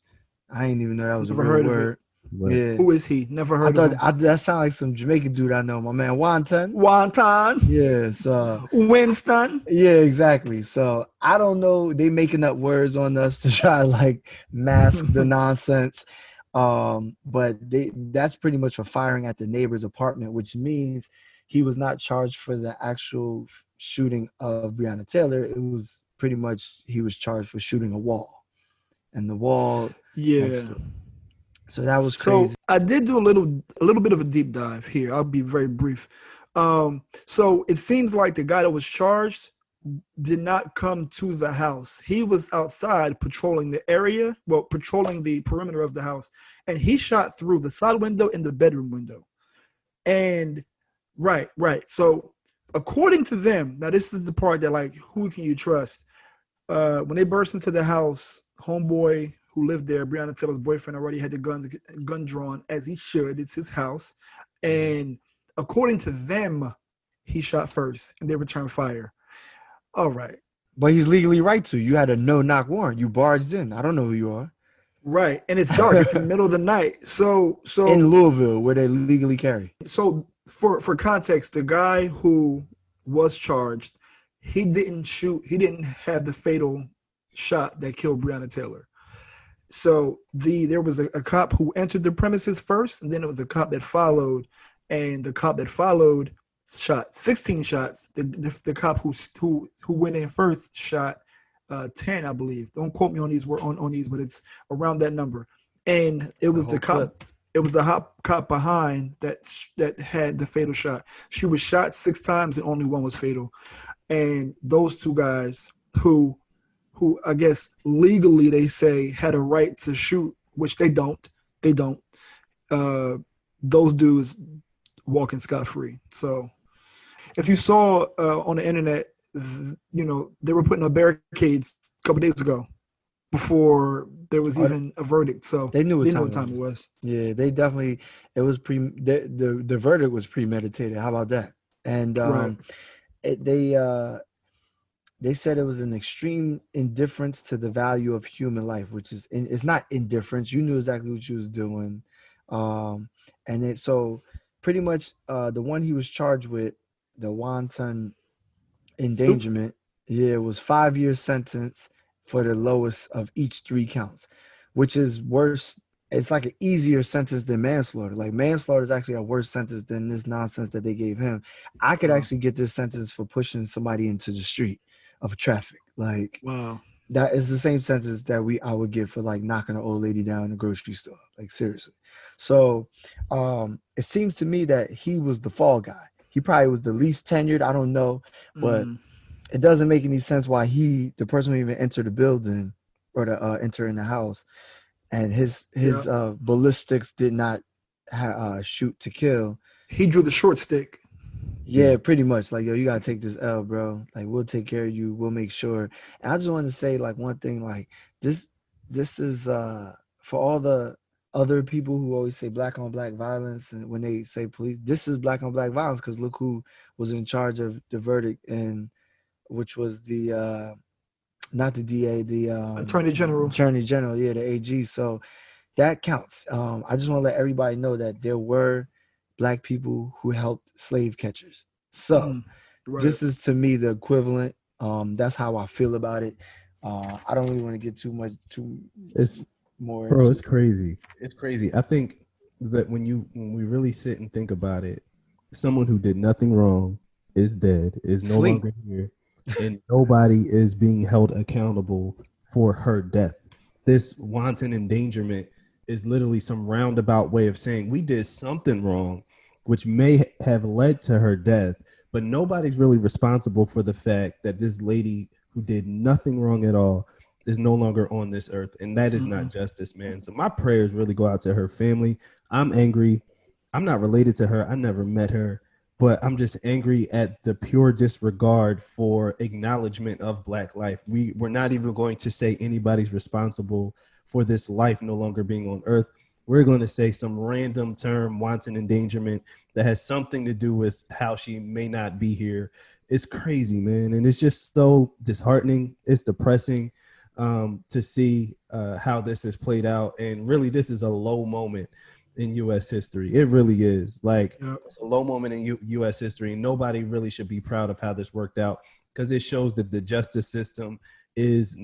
Speaker 2: I didn't even know that was a real word.
Speaker 5: Right.
Speaker 1: Yeah. Who is he? Never heard of him.
Speaker 2: That sounds like some Jamaican dude I know. My man Wonton. Yeah. So
Speaker 1: Winston.
Speaker 2: Yeah, exactly. So I don't know. They making up words on us to try to mask the nonsense. But that's pretty much for firing at the neighbor's apartment, which means he was not charged for the actual shooting of Breonna Taylor. It was pretty much he was charged for shooting a wall, and the wall.
Speaker 1: Yeah.
Speaker 2: So that was crazy.
Speaker 1: So I did do a little bit of a deep dive here. I'll be very brief. So it seems like the guy that was charged did not come to the house. He was outside patrolling the area, patrolling the perimeter of the house, and he shot through the side window and the bedroom window. And right. So according to them, now this is the part that who can you trust? When they burst into the house, homeboy who lived there, Breonna Taylor's boyfriend, already had the gun drawn, as he should. It's his house. And according to them, he shot first, and they returned fire. All right.
Speaker 2: But he's legally right to. You had a no-knock warrant. You barged in. I don't know who you are.
Speaker 1: Right. And it's dark. It's in the middle of the night. So
Speaker 2: in Louisville, where they legally carry.
Speaker 1: So for context, the guy who was charged, he didn't shoot. He didn't have the fatal shot that killed Breonna Taylor. So there was a cop who entered the premises first, and then it was a cop that followed, and the cop that followed shot 16 shots. The cop who went in first shot 10, I believe. Don't quote me on these on these, but it's around that number. And it was the cop.
Speaker 2: Clip.
Speaker 1: It was the hot cop behind that had the fatal shot. She was shot 6 times and only one was fatal. And those two guys who I guess legally they say had a right to shoot, which they don't. They don't. Those dudes walking scot-free. So if you saw on the internet, they were putting up barricades a couple days ago before there was even a verdict. So
Speaker 2: they knew what
Speaker 1: time it was.
Speaker 2: Yeah, they definitely. It was the verdict was premeditated. How about that? And
Speaker 1: Right.
Speaker 2: they said it was an extreme indifference to the value of human life, which is it's not indifference. You knew exactly what you was doing, and so pretty much the one he was charged with, the wanton endangerment, it was 5-year sentence for the lowest of each 3 counts, which is worse. It's like an easier sentence than manslaughter. Like manslaughter is actually a worse sentence than this nonsense that they gave him. I could actually get this sentence for pushing somebody into the street of traffic. Like,
Speaker 1: wow,
Speaker 2: that is the same sentence that I would get for like knocking an old lady down in the grocery store. Like seriously. So it seems to me that he was the fall guy. He probably was the least tenured. I don't know, but it doesn't make any sense why the person who even entered the building or to enter in the house, and his ballistics did not shoot to kill.
Speaker 1: He drew the short stick.
Speaker 2: Yeah, pretty much. Like, yo, you gotta take this L, bro. Like, we'll take care of you. We'll make sure. And I just want to say, like, one thing. Like, this is for all the other people who always say black on black violence, and when they say police, this is black on black violence because look who was in charge of the verdict, and which was the not the DA, the
Speaker 1: Attorney General,
Speaker 2: yeah, the AG. So that counts. I just want to let everybody know that there were Black people who helped slave catchers. So this is to me the equivalent. That's how I feel about it. I don't really want to get too more.
Speaker 5: Bro, it's crazy. It's crazy. I think that when we really sit and think about it, someone who did nothing wrong is dead, is no longer here, and nobody is being held accountable for her death. This wanton endangerment is literally some roundabout way of saying we did something wrong, which may have led to her death, but nobody's really responsible for the fact that this lady who did nothing wrong at all is no longer on this earth. And that is not justice, man. So my prayers really go out to her family. I'm angry. I'm not related to her. I never met her, but I'm just angry at the pure disregard for acknowledgement of Black life. We're not even going to say anybody's responsible for this life no longer being on earth. We're going to say some random term, wanton endangerment, that has something to do with how she may not be here. It's crazy, man. And it's just so disheartening. It's depressing to see how this has played out. And really, this is a low moment in U.S. history. It really is. Like, it's a low moment in U.S. history. Nobody really should be proud of how this worked out, because it shows that the justice system is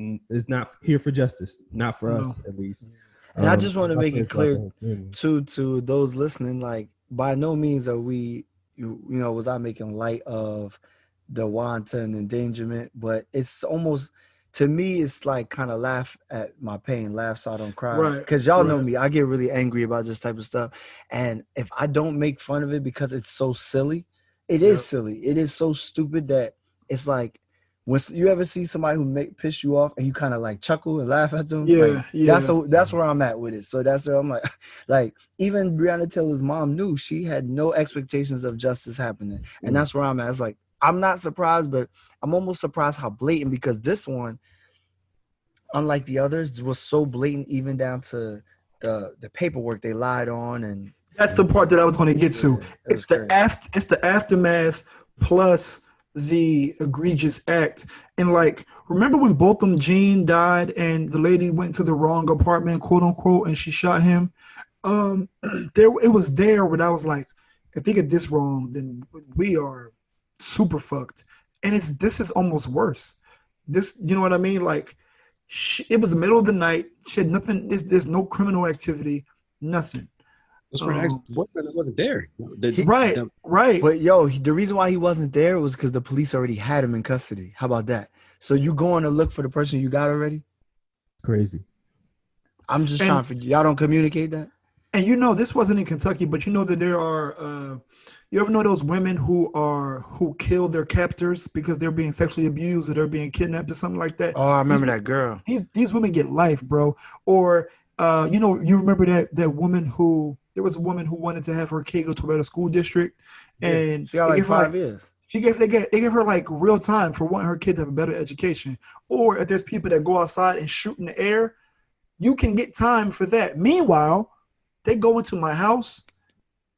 Speaker 5: not here for justice, not for us at least.
Speaker 2: And I just want to make it clear to those listening, like, by no means are we, was I making light of the wanton endangerment, but it's almost, to me, it's like kind of laugh at my pain, laugh so I don't cry.
Speaker 1: Right.
Speaker 2: Because y'all know me, I get really angry about this type of stuff. And if I don't make fun of it because it's so silly, it is silly. It is so stupid that it's like, when you ever see somebody who piss you off and you kind of like chuckle and laugh at them, that's where I'm at with it. So that's where I'm like even Breonna Taylor's mom knew she had no expectations of justice happening, and that's where I'm at. It's like, I'm not surprised, but I'm almost surprised how blatant, because this one, unlike the others, was so blatant, even down to the paperwork they lied on, and
Speaker 1: that's the part that I was going to get to. It's the aftermath plus the egregious act. And like, remember when Botham Jean died and the lady went to the wrong apartment, quote unquote, and she shot him? It was there when I was like, if they get this wrong, then we are super fucked. And this is almost worse. This, you know what I mean? Like, it was the middle of the night. She had nothing. There's no criminal activity, nothing.
Speaker 6: was for an ex-boyfriend that wasn't there.
Speaker 1: Right.
Speaker 2: But the reason why he wasn't there was because the police already had him in custody. How about that? So you going to look for the person you got already?
Speaker 5: Crazy.
Speaker 2: I'm just trying for y'all don't communicate that.
Speaker 1: And this wasn't in Kentucky, but that there are. You ever know those women who kill their captors because they're being sexually abused or they're being kidnapped or something like that?
Speaker 2: Oh, I remember that girl.
Speaker 1: These women get life, bro. Or you remember that woman there was a woman who wanted to have her kid go to a better school district, and
Speaker 2: she got like 5 years.
Speaker 1: They gave her like real time for wanting her kid to have a better education. Or if there's people that go outside and shoot in the air, you can get time for that. Meanwhile, they go into my house,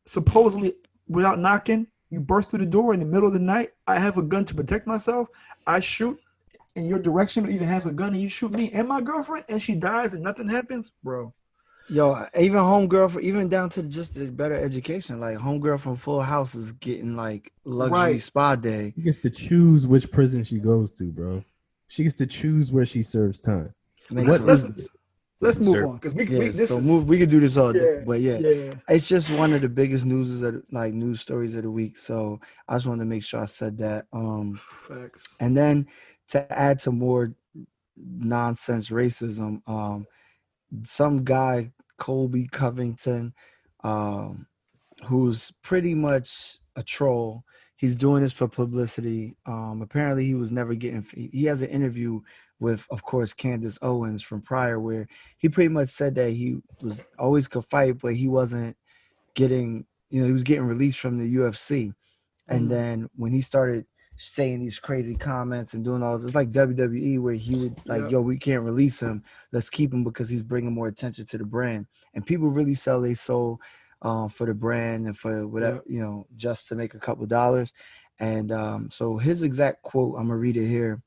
Speaker 1: supposedly without knocking. You burst through the door in the middle of the night. I have a gun to protect myself. I shoot in your direction, or even have a gun and you shoot me and my girlfriend, and she dies and nothing happens, bro.
Speaker 2: Yo, even homegirl, even down to just the better education, like homegirl from Full House is getting like luxury spa day.
Speaker 5: She gets to choose which prison she goes to, bro. She gets to choose where she serves time.
Speaker 1: Let's move on because we
Speaker 2: can do this all day. But it's just one of the biggest news stories of the week. So I just wanted to make sure I said that.
Speaker 1: Facts.
Speaker 2: And then to add to more nonsense racism, some guy Colby Covington, who's pretty much a troll. He's doing this for publicity. Apparently, he was never getting. He has an interview with, of course, Candace Owens from Pryor, where he pretty much said that he was always could fight, but he wasn't getting. He was getting released from the UFC, and then when he started saying these crazy comments and doing all this, it's like WWE, where he would like, yo, we can't release him. Let's keep him because he's bringing more attention to the brand, and people really sell their soul for the brand and for whatever, just to make a couple dollars. And so his exact quote, I'm gonna read it here.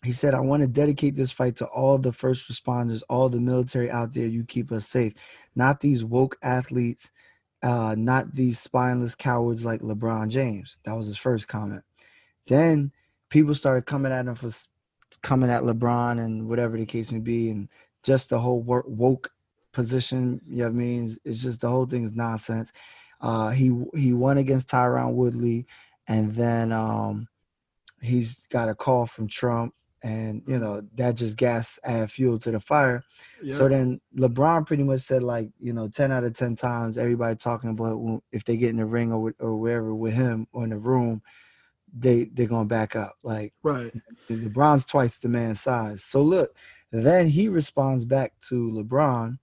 Speaker 2: He said, I want to dedicate this fight to all the first responders, all the military out there. You keep us safe, not these woke athletes, not these spineless cowards like LeBron James. That was his first comment. Then people started coming at him for coming at LeBron and whatever the case may be, and just the whole woke position. You know what I mean? It's just the whole thing is nonsense. He won against Tyron Woodley, and then he's got a call from Trump, and that just add fuel to the fire. Yep. So then LeBron pretty much said 10 out of 10 times everybody talking about if they get in the ring or wherever with him or in the room, they're gonna back up. Like, right. LeBron's twice the man's size. So look, then he responds back to LeBron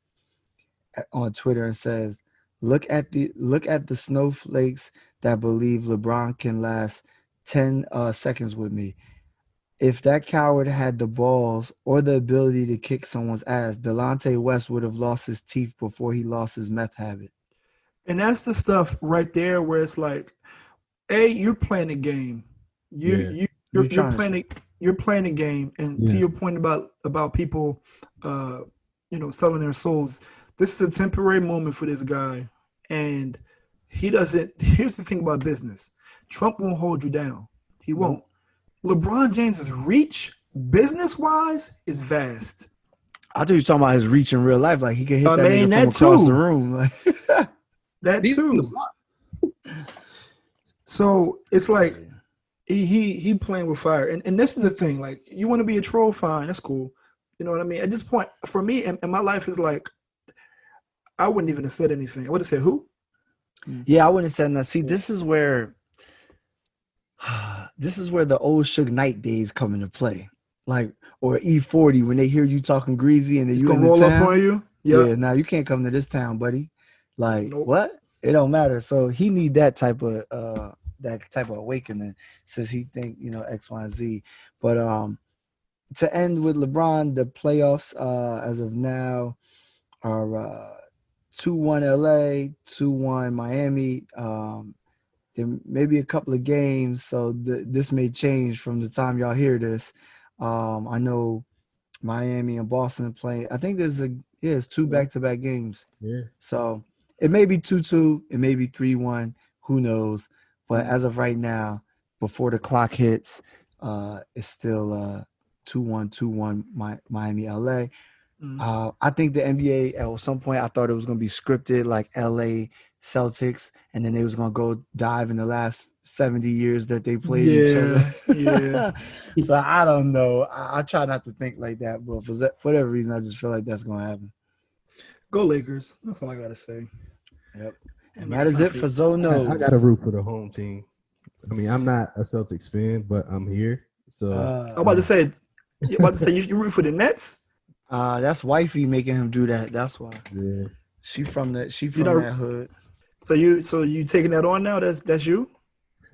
Speaker 2: on Twitter and says, look at the snowflakes that believe LeBron can last 10 seconds with me. If that coward had the balls or the ability to kick someone's ass, Delonte West would have lost his teeth before he lost his meth habit. And that's the stuff right there where it's like, you're playing a game. You're playing a game. And to your point about people, selling their souls, this is a temporary moment for this guy. And he doesn't. Here's the thing about business. Trump won't hold you down. He won't. LeBron James's reach, business-wise, is vast. I thought you were talking about his reach in real life. Like, he could hit that nigga from across the room. That too. So it's like he playing with fire. And this is the thing. Like, you want to be a troll, fine. That's cool. You know what I mean? At this point, for me, and my life is like, I wouldn't even have said anything. I would have said, who? Yeah, I wouldn't have said nothing. See, this is where the old Suge Knight days come into play. Like, or E40 when they hear you talking greasy and then you in the roll town. Up on you. Yep. Yeah, now you can't come to this town, buddy. Like, what? It don't matter. So he need that type of awakening since he think, X, Y, and Z. But to end with LeBron, the playoffs as of now are 2-1 LA, 2-1 Miami. There may be a couple of games, so this may change from the time y'all hear this. I know Miami and Boston playing. I think it's 2 back-to-back games. Yeah. So it may be 2-2, it may be 3-1. Who knows? But as of right now, before the clock hits, it's still 2-1 Miami LA. I think the NBA at some point I thought it was gonna be scripted like LA Celtics, and then they was gonna go dive in the last 70 years that they played each other.
Speaker 1: Yeah.
Speaker 2: So I don't know. I try not to think like that, but for whatever reason, I just feel like that's gonna happen.
Speaker 1: Go Lakers. That's all I gotta say.
Speaker 2: Yep. And that is it for Zoe Knows.
Speaker 5: I got to root for the home team. I mean, I'm not a Celtics fan, but I'm here. So
Speaker 1: I'm about to say, you root for the Nets?
Speaker 2: That's wifey making him do that. That's why.
Speaker 5: yeah.
Speaker 2: She from that hood.
Speaker 1: So you taking that on now? That's you?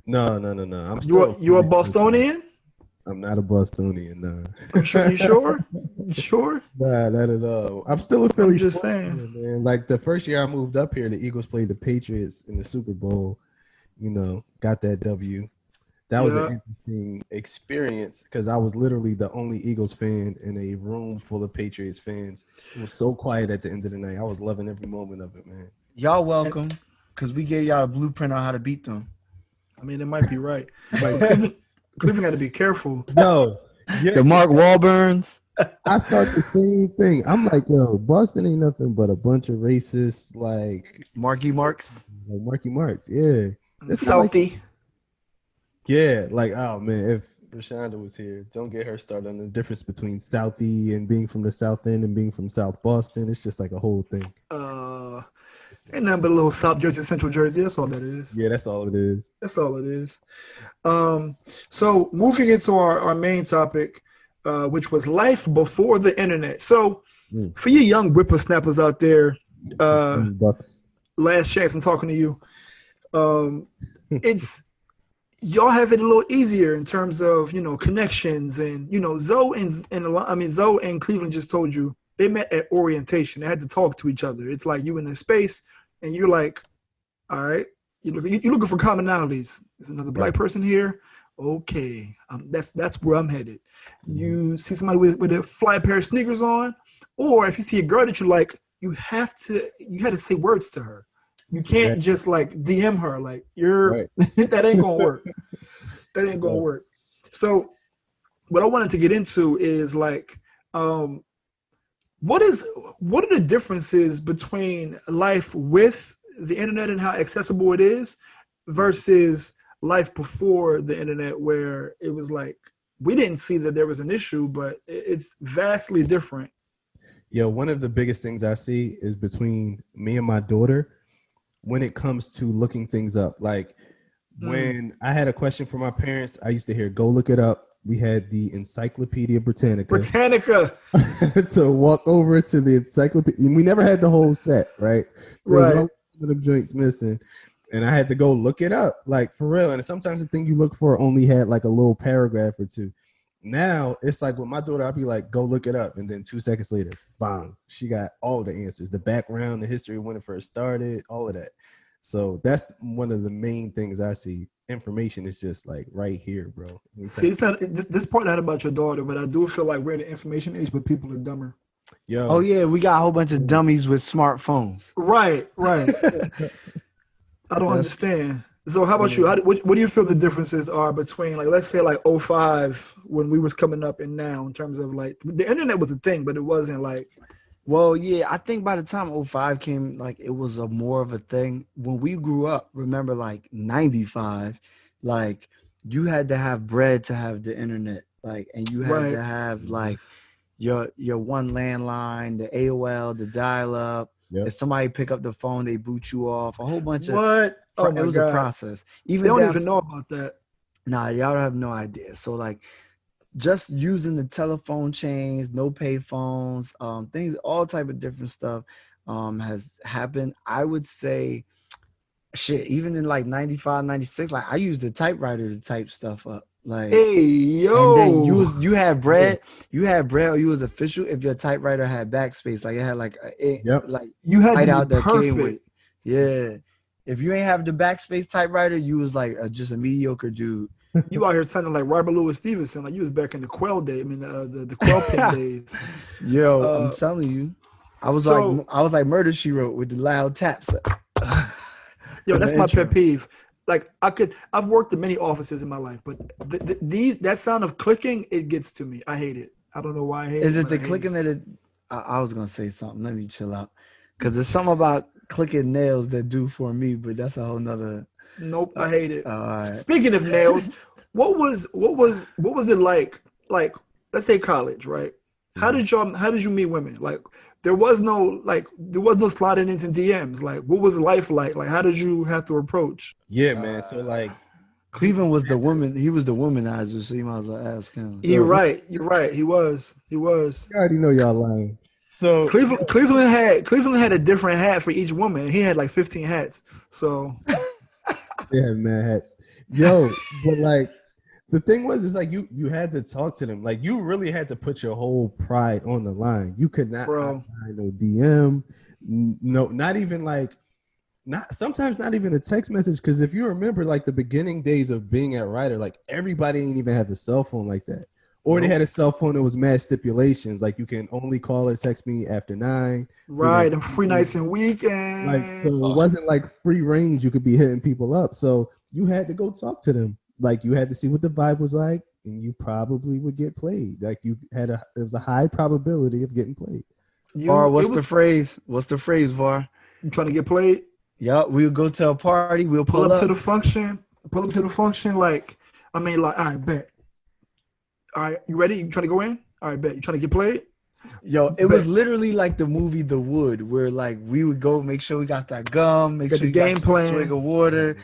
Speaker 5: No. I'm still
Speaker 1: You a Bostonian?
Speaker 5: I'm not a Bostonian. No.
Speaker 1: I'm sure. You sure? You sure?
Speaker 5: Nah, not at all. I'm still a Philly.
Speaker 1: I'm just
Speaker 5: sports
Speaker 1: saying.
Speaker 5: fan, man. Like the first year I moved up here, the Eagles played the Patriots in the Super Bowl. You know, got that W. That was an interesting experience because I was literally the only Eagles fan in a room full of Patriots fans. It was so quiet at the end of the night. I was loving every moment of it, man.
Speaker 2: Y'all welcome, because we gave y'all a blueprint on how to beat them.
Speaker 1: I mean, it might be right. But Cleveland got to be careful.
Speaker 5: No. Yeah,
Speaker 2: The Mark Wahlberns.
Speaker 5: I thought the same thing. I'm like, yo, Boston ain't nothing but a bunch of racists, like
Speaker 2: Marky Marks.
Speaker 5: Marky Marks. Yeah. It's
Speaker 1: Southie.
Speaker 5: Yeah, like, oh man, if Rashonda was here, don't get her started on the difference between Southie and being from the South End and being from South Boston. It's just like a whole thing.
Speaker 1: Ain't nothing but a little South Jersey, Central Jersey. That's all that is.
Speaker 5: Yeah, that's all it is.
Speaker 1: That's all it is. So moving into our main topic, which was life before the internet. So for you young whippersnappers out there,
Speaker 5: Bucks.
Speaker 1: last chance I'm talking to you. It's y'all have it a little easier in terms of, connections and, Zoe and Cleveland just told you they met at orientation. They had to talk to each other. It's like you in a space and you're like, all right, you're looking for commonalities. There's another black person here. Okay. That's where I'm headed. You see somebody with a fly pair of sneakers on, or if you see a girl that you like, you had to say words to her. You can't just like DM her like that ain't gonna work. That ain't gonna work. So what I wanted to get into is like, what are the differences between life with the internet and how accessible it is versus life before the internet, where it was like we didn't see that there was an issue, but it's vastly different.
Speaker 5: Yo, one of the biggest things I see is between me and my daughter when it comes to looking things up. Like when I had a question for my parents, I used to hear, go look it up. We had the Encyclopedia Britannica. To walk over to the encyclopedia. We never had the whole set, right?
Speaker 1: Right.
Speaker 5: One of them joints missing. And I had to go look it up, like for real. And sometimes the thing you look for only had like a little paragraph or two. Now it's like with my daughter, I'll be like, go look it up. And then 2 seconds later, bang, she got all the answers, the background, the history of when it first started, all of that. So that's one of the main things I see. Information is just like right here, bro.
Speaker 1: See, it's not this part not about your daughter, but I do feel like we're in the information age, but people are dumber.
Speaker 5: Yo.
Speaker 2: Oh yeah, we got a whole bunch of dummies with smartphones.
Speaker 1: Right. I don't understand. So how about you? What do you feel the differences are between, like, let's say like 05 when we was coming up and now, in terms of like the internet was a thing, but it wasn't like.
Speaker 2: Well, yeah, I think by the time 05 came, like it was a more of a thing. When we grew up, remember like 95, like you had to have bread to have the internet, like, and you had to have like your one landline, the AOL, the dial-up. Yep. If somebody pick up the phone, they boot you off. A whole bunch of
Speaker 1: what? Oh,
Speaker 2: it was a process.
Speaker 1: Even they don't even know about that.
Speaker 2: Nah, y'all have no idea. So like, just using the telephone chains, no pay phones, things, all type of different stuff has happened. I would say, shit, even in like 95, 96, like I used the typewriter to type stuff up. Like,
Speaker 1: hey, yo.
Speaker 2: And then you had bread, or you was official if your typewriter had backspace. Like it had like, like
Speaker 1: you had to be
Speaker 2: out that
Speaker 1: perfect.
Speaker 2: came with it. Yeah. If you ain't have the backspace typewriter, you was like just a mediocre dude.
Speaker 1: You out here sounding like Robert Louis Stevenson, like you was back in the Quell day. I mean, the Quell pen days.
Speaker 2: Yo, I'm telling you, I was like Murder She Wrote with the loud taps.
Speaker 1: Yo, that's my pet peeve. Like I've worked in many offices in my life, but that sound of clicking, it gets to me. I hate it. I don't know why I hate it.
Speaker 2: Is it the clicking that it? I was gonna say something. Let me chill out, because there's something about clicking nails that do for me, but that's a whole nother.
Speaker 1: Nope, I hate it.
Speaker 2: All right.
Speaker 1: Speaking of nails, what was it like? Like, let's say college, right? How did you meet women? Like, there was no sliding into DMs. Like, what was life like? Like, how did you have to approach?
Speaker 3: Yeah, man. So like,
Speaker 2: Cleveland was the woman. He was the womanizer, so you might as well ask him.
Speaker 1: You're right. He was.
Speaker 5: I already know y'all lying. So
Speaker 1: Cleveland had a different hat for each woman. He had like 15 hats. So
Speaker 5: yeah, mad hats. Yo, but like the thing was, is like you had to talk to them. Like you really had to put your whole pride on the line. You could not hide no DM, no, not even like. Sometimes not even a text message, because if you remember like the beginning days of being at Ryder, like everybody didn't even have a cell phone like that, or they had a cell phone that was mad stipulations, like you can only call or text me after 9.
Speaker 1: Right, and free nights and weekends.
Speaker 5: Like, so it wasn't like free range. You could be hitting people up, so you had to go talk to them. Like you had to see what the vibe was like, and you probably would get played. Like it was a high probability of getting played.
Speaker 2: Var, what's the phrase? What's the phrase, Var?
Speaker 1: You trying to get played?
Speaker 2: Yeah, we'll go to a party. We'll pull up
Speaker 1: to the function. Pull up to the function. Like, I mean, like, all right, bet. All right, you ready? You trying to go in? All right, bet. You trying to get played?
Speaker 2: Yo, it was literally like the movie The Wood, where like we would go make sure we got that gum, make sure
Speaker 1: the
Speaker 2: you
Speaker 1: game
Speaker 2: got
Speaker 1: plan,
Speaker 2: swig of water.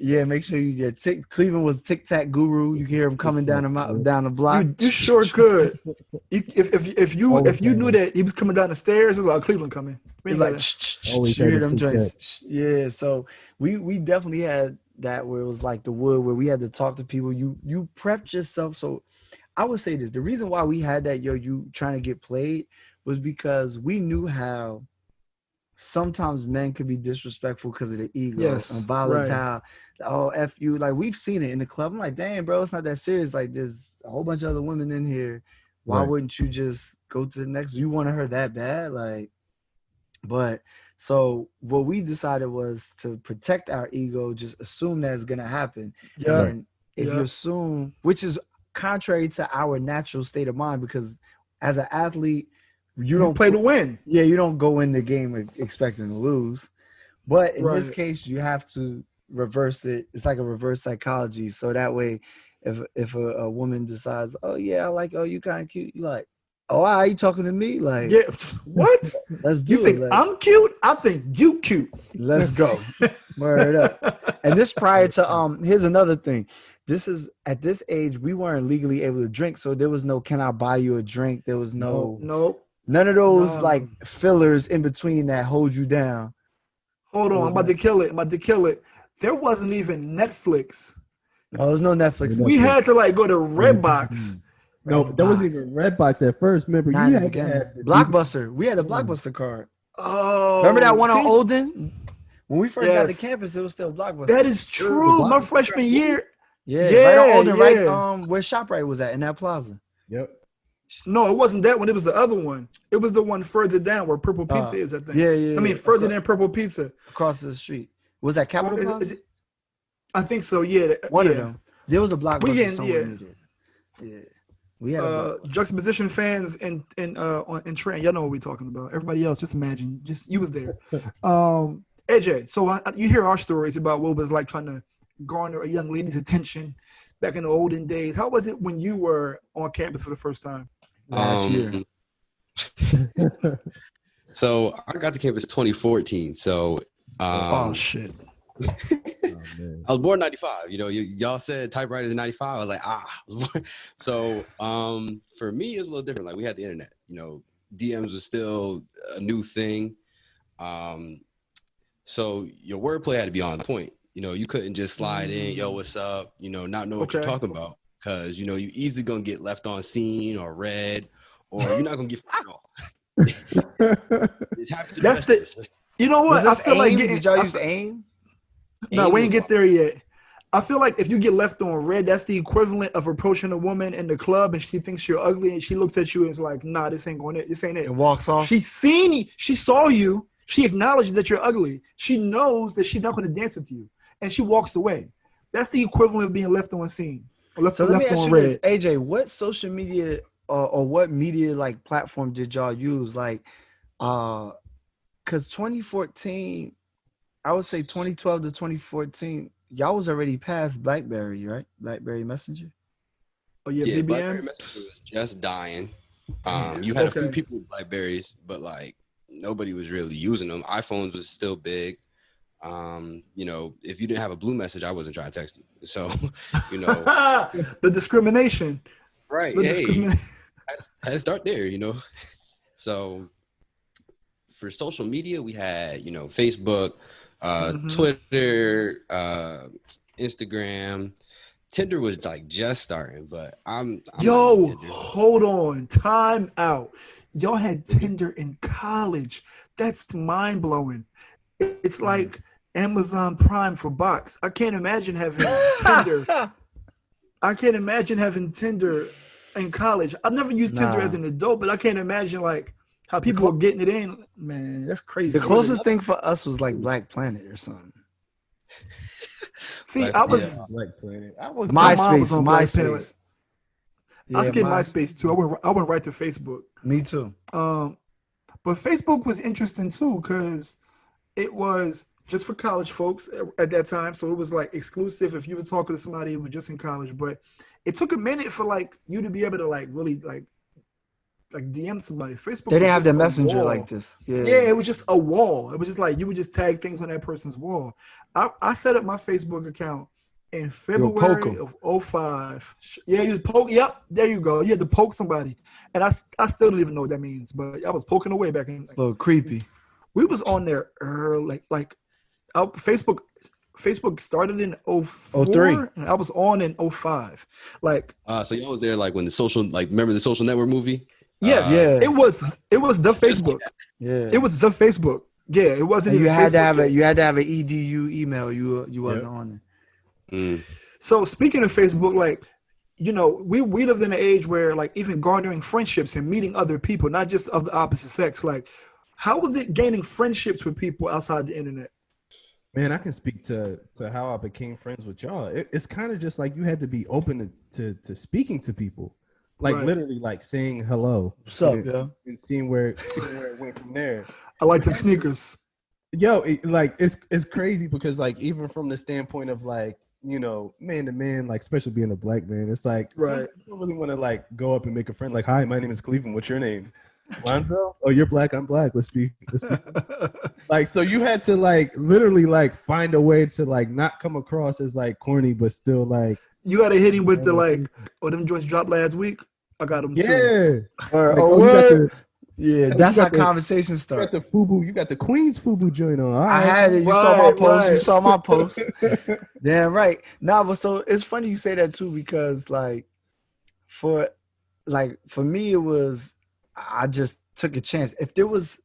Speaker 2: Yeah, make sure you get Cleveland was Tic Tac guru. You can hear him coming down the block.
Speaker 1: You sure could. If you knew that he was coming down the stairs, it was like Cleveland coming.
Speaker 2: He's like, you hear them joints. Yeah, so we definitely had that where it was like The Wood, where we had to talk to people. You prepped yourself. So I would say this: the reason why we had that, you trying to get played, was because we knew how sometimes men could be disrespectful because of the ego and volatile. Right. Oh, F you. Like, we've seen it in the club. I'm like, dang, bro, it's not that serious. Like, there's a whole bunch of other women in here. Why wouldn't you just go to the next? You wanted her that bad? Like, but so what we decided was to protect our ego, just assume that it's going to happen. Yeah. And if you assume, which is contrary to our natural state of mind, because as an athlete, you don't
Speaker 1: play to win.
Speaker 2: Yeah, you don't go in the game expecting to lose. But in this case, you have to reverse it. It's like a reverse psychology. So that way, if a woman decides, oh yeah, I like, oh, you kind of cute, you like, oh, are you talking to me? Like,
Speaker 1: yeah, what?
Speaker 2: Let's do
Speaker 1: it. You think I'm cute? I think you cute.
Speaker 2: Let's go. Word up. And this prior to here's another thing. This is at this age, we weren't legally able to drink, so there was no "can I buy you a drink?" There was
Speaker 1: no.
Speaker 2: None of those like fillers in between that hold you down.
Speaker 1: Hold on, I'm about to kill it. There wasn't even Netflix.
Speaker 2: Oh, there's no Netflix.
Speaker 1: We had to like go to Redbox.
Speaker 5: No, there wasn't even Redbox at first. Remember, you had to have
Speaker 2: Blockbuster. We had a Blockbuster card.
Speaker 1: Oh,
Speaker 2: remember that one on Olden? When we first got to campus, it was still Blockbuster.
Speaker 1: That is true. My freshman year.
Speaker 2: Yeah, right on Olden, right where ShopRite was at in that plaza.
Speaker 5: Yep.
Speaker 1: No, it wasn't that one. It was the other one. It was the one further down where Purple Pizza is, I think.
Speaker 2: Yeah.
Speaker 1: I mean, further than Purple Pizza.
Speaker 2: Across the street. Was that Capitol Plaza?
Speaker 1: I think so, yeah.
Speaker 2: One of them. There was a Blockbuster somewhere. Yeah. We had
Speaker 1: Juxtaposition fans in Trent, y'all know what we're talking about. Everybody else, just imagine. Just you was there. AJ, so you hear our stories about what it was like trying to garner a young lady's attention back in the olden days. How was it when you were on campus for the first time?
Speaker 2: Last year.
Speaker 6: So I got to campus 2014. So
Speaker 1: oh shit.
Speaker 6: I was born in 95. You know, y'all said typewriters in 95. I was like, So for me, it was a little different. Like, we had the internet. You know, DMs was still a new thing. So your wordplay had to be on point. You know, you couldn't just slide in, yo, what's up? You know, not know what you're talking about, because you know you easily gonna get left on scene or read, or you're not gonna get at all.
Speaker 1: That's the. You know what? I feel like
Speaker 2: did y'all use AIM?
Speaker 1: No, we ain't get there yet. I feel like if you get left on red, that's the equivalent of approaching a woman in the club and she thinks you're ugly and she looks at you and is like, nah, this ain't going. This ain't it.
Speaker 2: And walks off.
Speaker 1: She seen you. She saw you. She acknowledged that you're ugly. She knows that she's not going to dance with you, and she walks away. That's the equivalent of being left on scene. Or left,
Speaker 2: so let me
Speaker 1: left
Speaker 2: ask
Speaker 1: on
Speaker 2: you
Speaker 1: red.
Speaker 2: this, AJ. What social media or what media like platform did y'all use? Like, because 2014, I would say 2012 to 2014, y'all was already past BlackBerry, right? BlackBerry Messenger.
Speaker 1: Oh yeah,
Speaker 6: Yeah, BlackBerry
Speaker 1: BBM.
Speaker 6: Messenger was just dying. You had a few
Speaker 1: Okay.
Speaker 6: people with Blackberries, but like nobody was really using them. iPhones was still big. You know, if you didn't have a blue message, I wasn't trying to text you. So, you know,
Speaker 1: The discrimination.
Speaker 6: right?
Speaker 1: The
Speaker 6: Hey,
Speaker 1: discrimination.
Speaker 6: I had to start there. You know, so for social media, we had Facebook, Twitter, Instagram. Tinder was like just starting, but I'm not on
Speaker 1: Yo,
Speaker 6: Tinder.
Speaker 1: hold on. Time out. Y'all had Tinder in college. That's mind blowing. It's like Amazon Prime for box. I can't imagine having Tinder. I can't imagine having Tinder in college. I've never used Tinder as an adult, but I can't imagine like how people were getting it in. Man, that's crazy.
Speaker 2: The closest thing for us was like Black Planet or something.
Speaker 1: See,
Speaker 6: Like,
Speaker 1: I was
Speaker 5: Black Planet. I was
Speaker 1: my mom
Speaker 2: MySpace.
Speaker 1: was on Black Planet.
Speaker 2: MySpace.
Speaker 1: I skipped MySpace too. I went right to Facebook.
Speaker 2: Me too.
Speaker 1: But Facebook was interesting too because it was just for college folks at that time. So it was like exclusive if you were talking to somebody who was just in college. But it took a minute for like you to be able to like really like DM somebody. Facebook.
Speaker 2: They didn't
Speaker 1: was
Speaker 2: have
Speaker 1: just
Speaker 2: the
Speaker 1: a
Speaker 2: messenger
Speaker 1: wall.
Speaker 2: like this. Yeah,
Speaker 1: it was just a wall. It was just like you would just tag things on that person's wall. I set up my Facebook account in February of 05. Yeah, you poke. Yep, there you go. You had to poke somebody, and I still don't even know what that means, but I was poking away back in.
Speaker 2: a little creepy.
Speaker 1: We was on there early, like Facebook started in 04,
Speaker 2: 03.
Speaker 1: and I was on in 05. Like,
Speaker 6: So y'all was there like when the social, like remember the Social Network movie?
Speaker 1: yes,
Speaker 2: Yeah.
Speaker 1: it was the Facebook.
Speaker 2: Yeah,
Speaker 1: It was the Facebook. Yeah, it wasn't.
Speaker 2: And you
Speaker 1: even
Speaker 2: had to
Speaker 1: Facebook
Speaker 2: have
Speaker 1: yet.
Speaker 2: it. You had to have an edu email. You wasn't on it.
Speaker 1: So speaking of Facebook, like, we lived in an age where like even garnering friendships and meeting other people, not just of the opposite sex. Like, how was it gaining friendships with people outside the internet?
Speaker 5: Man, I can speak to how I became friends with y'all. It's kind of just like you had to be open to speaking to people, like
Speaker 1: Right.
Speaker 5: literally like saying hello.
Speaker 2: What's up,
Speaker 5: and,
Speaker 2: yo?
Speaker 5: and seeing where it went from there.
Speaker 1: I like them sneakers.
Speaker 5: Yo, it's crazy because like even from the standpoint of like man to man, like especially being a black man, it's like sometimes you don't really want to like go up and make a friend. Like, hi, my name is Cleveland. What's your name? Lonzo? Oh, you're black. I'm black. Let's be. Like, so you had to like literally like find a way to like not come across as like corny, but still like
Speaker 1: You got to hit him with the like, them joints dropped last week. I got them too.
Speaker 5: yeah.
Speaker 2: Or,
Speaker 5: Like,
Speaker 2: or
Speaker 5: you got
Speaker 2: what?
Speaker 5: the-
Speaker 2: Yeah,
Speaker 5: you
Speaker 2: that's
Speaker 5: got
Speaker 2: how
Speaker 5: the-
Speaker 2: conversations
Speaker 5: You got
Speaker 2: start.
Speaker 5: the FUBU. You got the Queen's FUBU joint on. All
Speaker 2: I
Speaker 5: right.
Speaker 2: had it. You saw my
Speaker 1: Right,
Speaker 2: post. You
Speaker 1: right.
Speaker 2: saw my post. Damn right. Nah, but so it's funny you say that too because like for me it was I just took a chance. If there was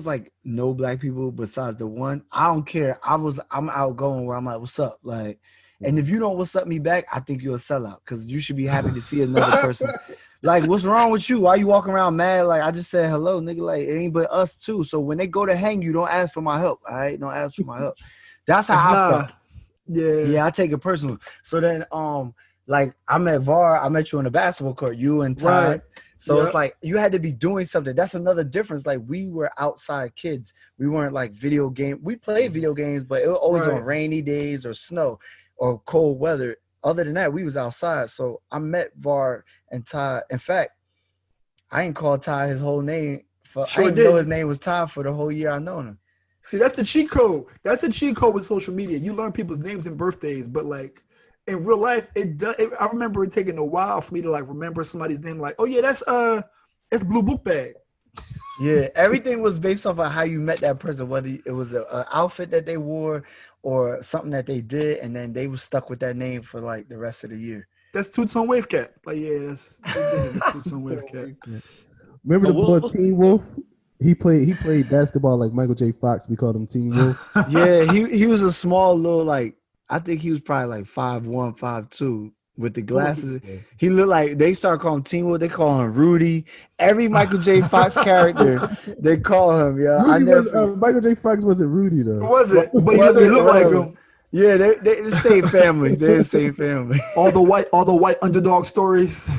Speaker 2: like no black people besides the one, I don't care. I'm outgoing where I'm like, what's up? Like, and if you don't what's up me back, I think you're a sellout because you should be happy to see another person. Like, what's wrong with you? Why you walking around mad? Like, I just said hello, nigga. Like, it ain't but us too. So when they go to hang you, don't ask for my help. All right, don't ask for my help. That's how I felt. Yeah, I take it personal. So then, like I met Var, I met you on the basketball court, you and Ty.
Speaker 1: Right.
Speaker 2: So
Speaker 1: Yep.
Speaker 2: it's like you had to be doing something. That's another difference. Like we were outside kids. We weren't like video game. We played video games, but it was always on
Speaker 1: Right.
Speaker 2: rainy days or snow or cold weather. Other than that, we was outside. So I met Var and Ty. In fact, I ain't called Ty his whole name. I didn't know his name was Ty for the whole year I known him.
Speaker 1: See, that's the cheat code. That's the cheat code with social media. You learn people's names and birthdays, but like in real life, I remember it taking a while for me to like remember somebody's name. Like, oh yeah, that's Blue Book Bag.
Speaker 2: Yeah, everything was based off of how you met that person, whether it was an outfit that they wore or something that they did, and then they were stuck with that name for like the rest of the year.
Speaker 1: That's Two-Tone Wave Cat. Like, yeah, that's Two-Tone Wave Cat.
Speaker 5: Remember the
Speaker 6: Well,
Speaker 5: boy Teen Wolf? He played basketball like Michael J. Fox. We called him Teen Wolf.
Speaker 2: Yeah, he was a small little like I think he was probably like 5'1", 5'2", with the glasses. He looked like they start calling him Teen Wolf. They call him Rudy. Every Michael J. Fox character they call him. Yeah,
Speaker 5: Michael J. Fox wasn't Rudy though.
Speaker 1: It wasn't, but he looked like him.
Speaker 2: Yeah, they the same family. They're the same family.
Speaker 1: All the white underdog stories.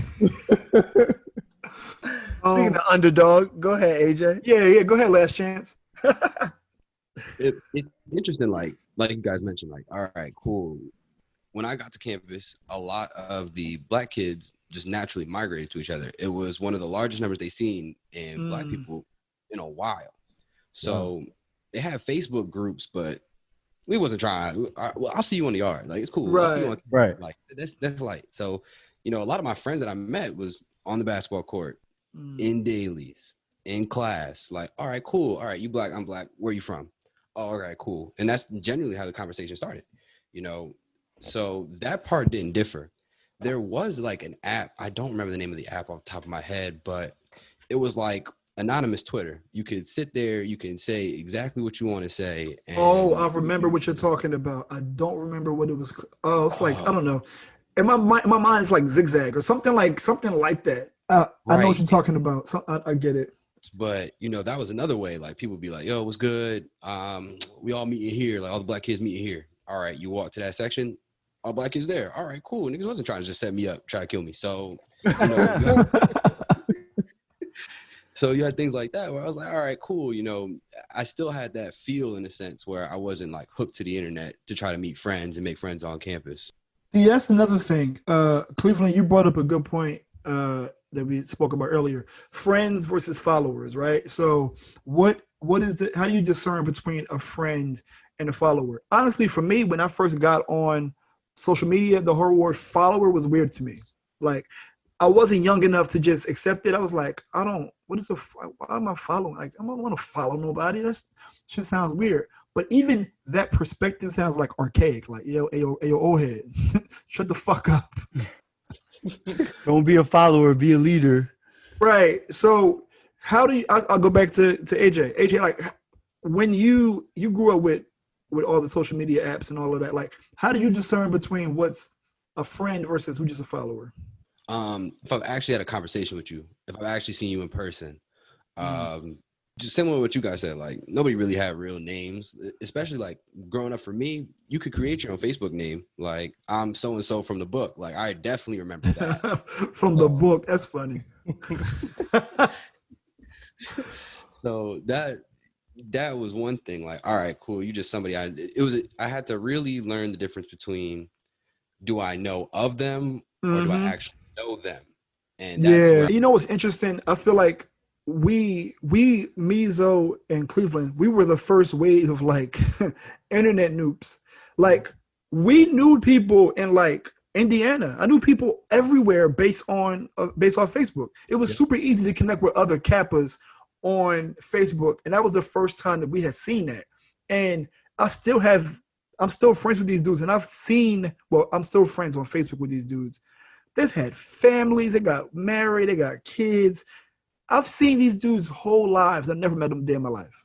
Speaker 2: Speaking of underdog, go ahead, AJ.
Speaker 1: Yeah. Go ahead, last chance.
Speaker 6: It's interesting, like you guys mentioned, like, all right, cool. When I got to campus, a lot of the black kids just naturally migrated to each other. It was one of the largest numbers they've seen in black people in a while. So they have Facebook groups, but we wasn't trying. Well, I'll see you in the yard. Like, it's cool.
Speaker 1: Right.
Speaker 6: I'll see you on
Speaker 3: Right.
Speaker 6: Like, that's light. So, a lot of my friends that I met was on the basketball court, in dailies, in class. Like, all right, cool. All right, you black, I'm black. Where you from? Oh, all right, cool. And that's generally how the conversation started, So that part didn't differ. There was like an app. I don't remember the name of the app off the top of my head, but it was like anonymous Twitter. You could sit there, you can say exactly what you want to say. And
Speaker 1: I remember what you're talking about. I don't remember what it was. Oh, it's like, I don't know. In my mind, it's like Zigzag or something like that. I know what you're talking about. So I get it.
Speaker 6: But that was another way. Like, people be like, "Yo, what's good? We all meeting here. Like, all the black kids meeting here. All right, you walk to that section. All black kids there. All right, cool. Niggas wasn't trying to just set me up, try to kill me. So, so you had things like that where I was like, all right, cool. I still had that feel in a sense where I wasn't like hooked to the internet to try to meet friends and make friends on campus.
Speaker 1: Yeah, that's another thing. Cleveland, you brought up a good point that we spoke about earlier. Friends versus followers, right? So what is it? How do you discern between a friend and a follower? Honestly, for me, when I first got on social media, the whole word follower was weird to me. Like, I wasn't young enough to just accept it. I was like, why am I following? Like, I don't want to follow nobody. That shit sounds weird. But even that perspective sounds like archaic. Like, yo, old head, shut the fuck up.
Speaker 2: Don't be a follower, be a leader.
Speaker 1: Right. So how do you, I'll go back to AJ. AJ, like, when you grew up with all the social media apps and all of that, like, how do you discern between what's a friend versus who's just a follower?
Speaker 6: If I've actually had a conversation with you, if I've actually seen you in person, just similar to what you guys said, like, nobody really had real names, especially like growing up. For me, you could create your own Facebook name. Like, I'm so-and-so from the book. Like, I definitely remember that.
Speaker 1: From the book. That's funny.
Speaker 6: So that was one thing. Like, all right, cool. You just somebody. I had to really learn the difference between, do I know of them or do I actually know them? And that's
Speaker 1: you know what's interesting? I feel like me, Zoe, and Cleveland, we were the first wave of like internet noobs. Like, we knew people in like Indiana. I knew people everywhere based on Facebook. It was super easy to connect with other Kappas on Facebook, and that was the first time that we had seen that. And I'm still friends with these dudes, and I'm still friends on Facebook with these dudes. They've had families, they got married, they got kids. I've seen these dudes' whole lives. I've never met them a day in my life.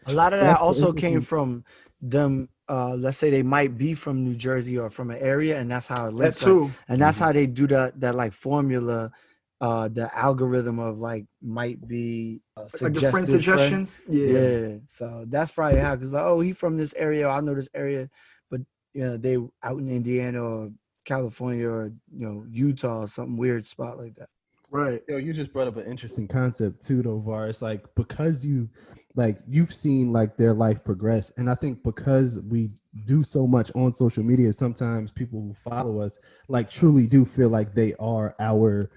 Speaker 2: A lot of that also came from them. Let's say they might be from New Jersey or from an area, and that's how it links.
Speaker 1: That too.
Speaker 2: Like, and that's how they do that like formula, the algorithm of like might be
Speaker 1: like the friend suggestions.
Speaker 2: Yeah. So that's probably how, because like, oh, he from this area, I know this area, but they out in Indiana or California or Utah or something weird spot like that.
Speaker 1: Right.
Speaker 5: Yo, you just brought up an interesting concept too, though, Var. It's like, because you've seen like their life progress, and I think because we do so much on social media, sometimes people who follow us like truly do feel like they are our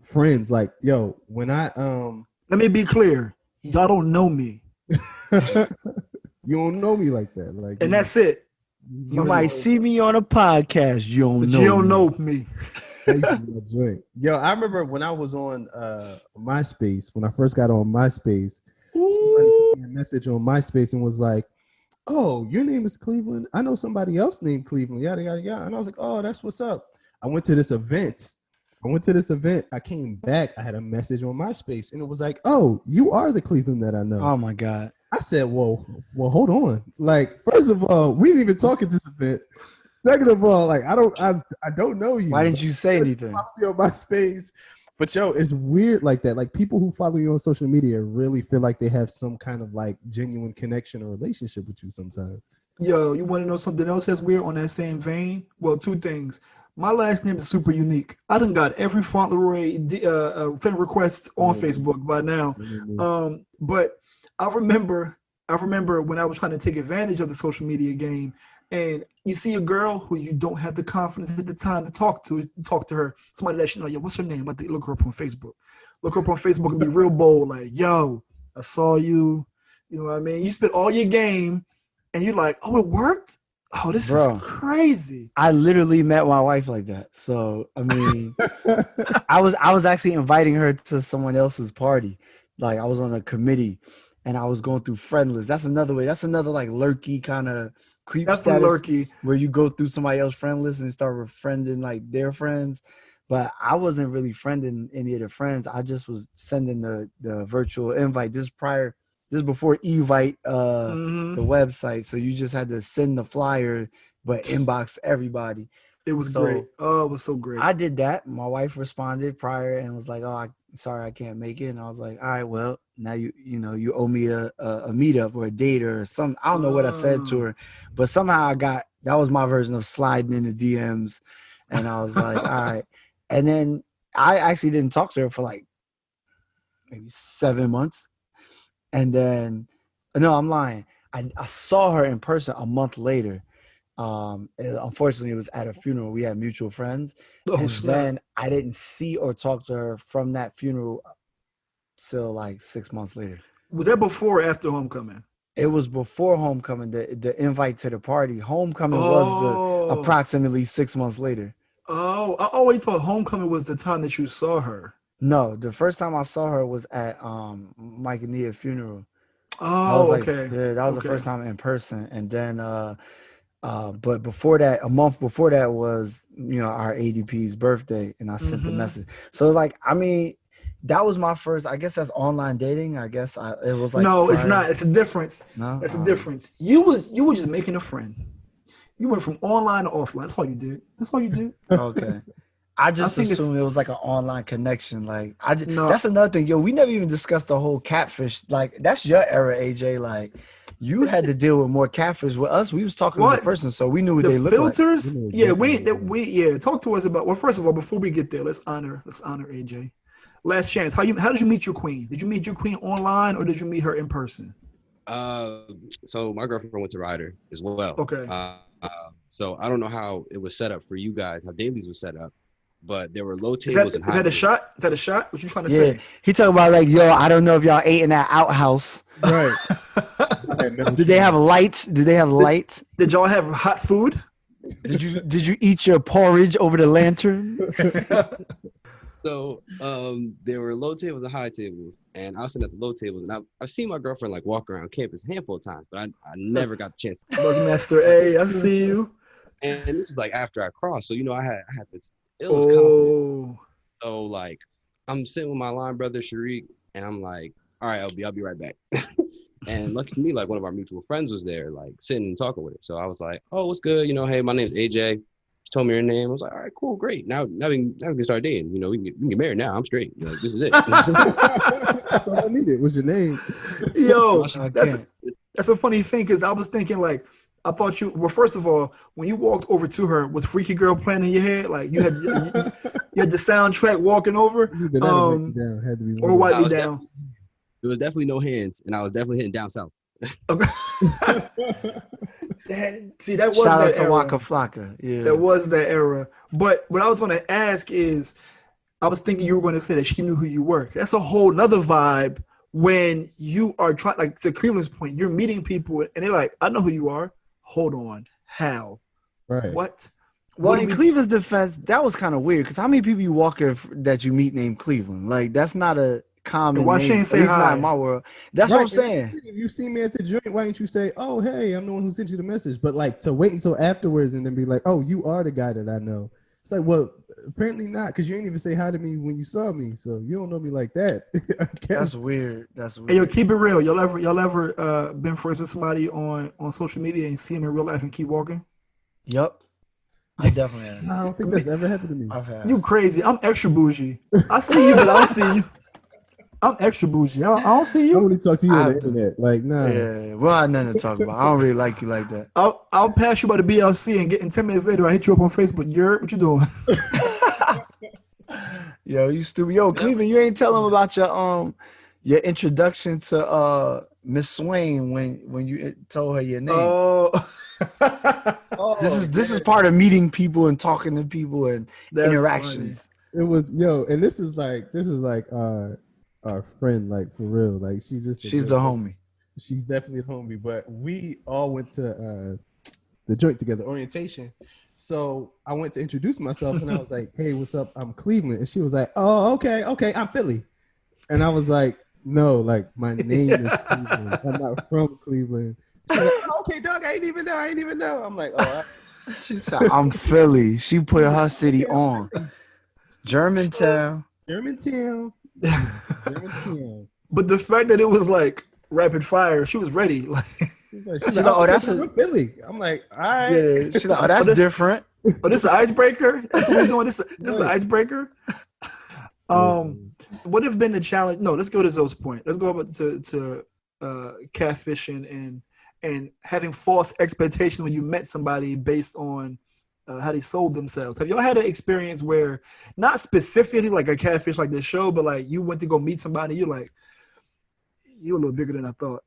Speaker 5: friends. Like, yo, when I
Speaker 1: let me be clear, y'all don't know me.
Speaker 5: You don't know me like that, like,
Speaker 1: and that's it.
Speaker 2: You might see me on a podcast. You don't know me.
Speaker 5: Yo, I remember when I was on MySpace, when I first got on MySpace, somebody sent me a message on MySpace and was like, "Oh, your name is Cleveland. I know somebody else named Cleveland, yada, yada, yada." And I was like, "Oh, that's what's up." I went to this event. I came back. I had a message on MySpace, and it was like, "Oh, you are the Cleveland that I know."
Speaker 2: Oh, my God.
Speaker 5: I said, well, hold on. Like, first of all, we didn't even talk at this event. Second of all, like, I don't know you.
Speaker 2: Why didn't you say anything?
Speaker 5: Follow me on MySpace. But yo, it's weird like that. Like, people who follow you on social media really feel like they have some kind of like genuine connection or relationship with you sometimes.
Speaker 1: Yo, you want to know something else that's weird on that same vein? Well, two things. My last name is super unique. I done got every Fauntleroy friend request on Facebook by now. But I remember when I was trying to take advantage of the social media game, and you see a girl who you don't have the confidence at the time to talk to her. Somebody lets you know, yo, what's her name? I think look her up on Facebook. Look her up on Facebook and be real bold, like, yo, I saw you. You know what I mean? You spent all your game, and you're like, oh, it worked? Oh, this is crazy.
Speaker 2: I literally met my wife like that. So, I mean, I was actually inviting her to someone else's party. Like, I was on a committee, and I was going through friend lists. That's another way. That's another, like, lurky kind of creep status lurky, where you go through somebody else's friend list and start befriending, like, their friends. But I wasn't really friending any of the friends. I just was sending the virtual invite. This is before Evite, the website. So you just had to send the flyer, but inbox everybody.
Speaker 1: It was great. Oh, it was so great.
Speaker 2: I did that. My wife responded prior and was like, "Oh, sorry, I can't make it." And I was like, "All right, well, now you owe me a meetup or a date or something." I don't know what I said to her, but somehow that was my version of sliding in the DMs. And I was like, all right. And then I actually didn't talk to her for like maybe 7 months. And then, no, I'm lying. I saw her in person a month later. Unfortunately, it was at a funeral. We had mutual friends. Then I didn't see or talk to her from that funeral till like 6 months later.
Speaker 1: Was that before or after homecoming?
Speaker 2: It was before homecoming. The invite to the party. Homecoming was approximately 6 months later.
Speaker 1: Oh, I always thought homecoming was the time that you saw her.
Speaker 2: No, the first time I saw her was at Mike and Nia's funeral.
Speaker 1: Oh, okay.
Speaker 2: Yeah, that was the first time in person. And then but before that, a month before that was, our ADP's birthday, and I sent the message. So like, I mean, that was my first, I guess that's online dating. I guess it was like
Speaker 1: no, it's not. It's a difference.
Speaker 2: No,
Speaker 1: it's a difference. You were just making a friend. You went from online to offline. That's all you did.
Speaker 2: Okay. I assumed it was like an online connection. Like that's another thing. Yo, we never even discussed the whole catfish. Like that's your era, AJ. Like you had to deal with more catfish. With us, we was talking to the person, so we knew what they looked like.
Speaker 1: The filters? Yeah, talk to us about. Well, first of all, before we get there, let's honor AJ. Last chance. How did you meet your queen? Did you meet your queen online or did you meet her in person?
Speaker 6: So my girlfriend went to Ryder as well.
Speaker 1: Okay.
Speaker 6: So I don't know how it was set up for you guys, how dailies was set up, but there were low tables and high tables.
Speaker 1: Is that a shot? What you trying to say?
Speaker 2: He talking about like, yo, I don't know if y'all ate in that outhouse.
Speaker 1: Right.
Speaker 2: Did they have lights?
Speaker 1: Did y'all have hot food?
Speaker 2: Did you eat your porridge over the lantern?
Speaker 6: So there were low tables and high tables, and I was sitting at the low tables, and I've seen my girlfriend like walk around campus a handful of times, but I never got the chance.
Speaker 1: Buckmaster A, I see you.
Speaker 6: And this is like after I crossed, so I had this confidence. So like I'm sitting with my line brother Sharik, and I'm like, all right, I'll be right back. And lucky for me, like one of our mutual friends was there, like sitting and talking with her. So I was like, oh, what's good? Hey, my name's AJ. She told me her name. I was like, all right, cool, great. Now we can start dating. We can get married now. I'm straight. This is it.
Speaker 5: That's all I needed. What's your name?
Speaker 1: Yo, that's a funny thing because I was thinking like, I thought first of all, when you walked over to her, was Freaky Girl playing in your head? Like you had the soundtrack walking over, or Wipe Me Down.
Speaker 6: There was definitely no hands, and I was definitely hitting down south.
Speaker 1: Okay. That was
Speaker 2: shout
Speaker 1: that
Speaker 2: out to
Speaker 1: era.
Speaker 2: Waka Flocka. Yeah,
Speaker 1: that was that era. But what I was going to ask is, I was thinking you were going to say that she knew who you were. That's a whole nother vibe when you are trying, like to Cleveland's point, you're meeting people and they're like, I know who you are. Hold on, how?
Speaker 5: Right.
Speaker 1: What?
Speaker 2: Well, in Cleveland's defense, that was kind of weird because how many people you walk in that you meet named Cleveland? Like that's not a common
Speaker 1: why
Speaker 2: name.
Speaker 1: Shane say hi?
Speaker 2: Not in my world. That's what I'm saying.
Speaker 5: If you see me at the joint, why didn't you say, "Oh, hey, I'm the one who sent you the message"? But like to wait until afterwards and then be like, "Oh, you are the guy that I know." It's like, well, apparently not, because you didn't even say hi to me when you saw me, so you don't know me like that.
Speaker 2: That's weird.
Speaker 1: Hey, yo, keep it real. Y'all ever been friends with somebody on social media and see him in real life and keep walking?
Speaker 2: Yep. I definitely have.
Speaker 5: I don't think that's ever happened to me.
Speaker 1: You crazy. I'm extra bougie. I see you, but I don't see you. I'm extra bougie. I don't see
Speaker 5: I
Speaker 1: you.
Speaker 5: only talk to you
Speaker 2: I
Speaker 5: on the
Speaker 2: have to-
Speaker 5: internet. Like, nah.
Speaker 2: Yeah, well, I have nothing to talk about. I don't really like you like that.
Speaker 1: I'll pass you by the BLC and get in 10 minutes later. I hit you up on Facebook. What you doing?
Speaker 2: Yo, you stupid. Yo, Cleveland, you ain't tell them about your introduction to Miss Swain when you told her your name.
Speaker 1: Oh,
Speaker 2: This is part of meeting people and talking to people and
Speaker 1: That's
Speaker 2: interactions.
Speaker 5: It was and this is like our friend, like for real. Like
Speaker 2: She's the homie.
Speaker 5: She's definitely a homie. But we all went to the joint together, orientation. So I went to introduce myself and I was like, "Hey, what's up? I'm Cleveland." And she was like, "Oh, okay, I'm Philly." And I was like, "No, like my name is Cleveland. I'm not from Cleveland." She's like, "Oh, okay, dog. I ain't even know." I'm like, "Oh."
Speaker 2: She said, "I'm Philly." She put her city on. Germantown.
Speaker 1: But the fact that it was like rapid fire, she was ready. Like,
Speaker 5: She's like,
Speaker 2: "Oh, that's
Speaker 5: from Philly." I'm like, "All right."
Speaker 2: Yeah. She's like, "Oh, that's different."
Speaker 1: oh, this is the icebreaker. That's what we're doing. This is the icebreaker. What have been the challenge? No, let's go to Zoe's point. Let's go up to catfishing and having false expectations when you met somebody based on how they sold themselves. Have y'all had an experience where, not specifically like a catfish like this show, but like you went to go meet somebody, you're like, you're a little bigger than I thought.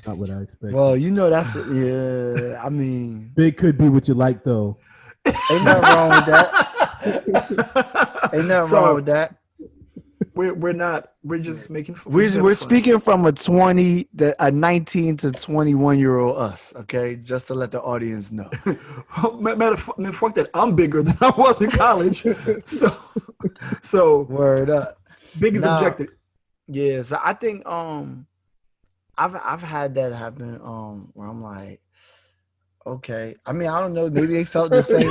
Speaker 5: Not what I expected.
Speaker 2: Well, yeah. I mean,
Speaker 5: big could be what you like, though.
Speaker 2: ain't nothing wrong with that. Ain't nothing wrong with that.
Speaker 1: We're just making fun.
Speaker 2: We're speaking from a 19 to 21-year-old us, okay? Just to let the audience know.
Speaker 1: Fuck that. I'm bigger than I was in college. So
Speaker 2: Word up.
Speaker 1: big is objective.
Speaker 2: Yeah, so I think I've had that happen where I'm like, okay. I mean, I don't know. Maybe they felt the same.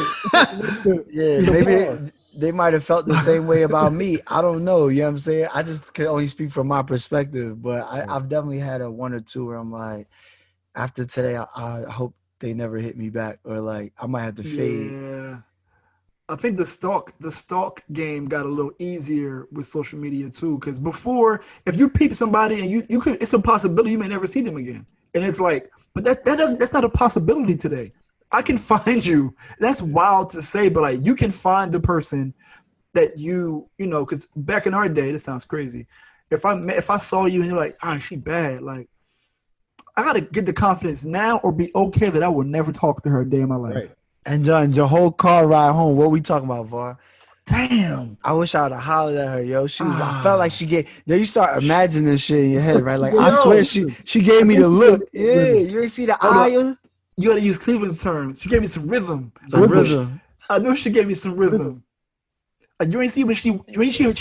Speaker 2: Yeah, maybe they might have felt the same way about me. I don't know. You know what I'm saying? I just can only speak from my perspective, but I've definitely had a one or two where I'm like, after today, I hope they never hit me back, or like I might have to fade.
Speaker 1: Yeah. I think the stalk game got a little easier with social media too, because before, if you peep somebody and you could, it's a possibility you may never see them again, and it's like, but that's not a possibility today. I can find you. That's wild to say, but like you can find the person that you know, because back in our day, this sounds crazy. If I saw you and you're like, she bad, like I gotta get the confidence now or be okay that I will never talk to her a day in my life. Right.
Speaker 2: And John, your whole car ride home, what we talking about, Var?
Speaker 1: Damn.
Speaker 2: I wish I would have hollered at her, yo. I felt like she gave. Then you start imagining this shit in your head, right? Like, I swear she gave me the look. Yeah, you ain't see the eye.
Speaker 1: You got to use Cleveland's terms. She gave me some rhythm. I knew she gave me some rhythm. You ain't see when she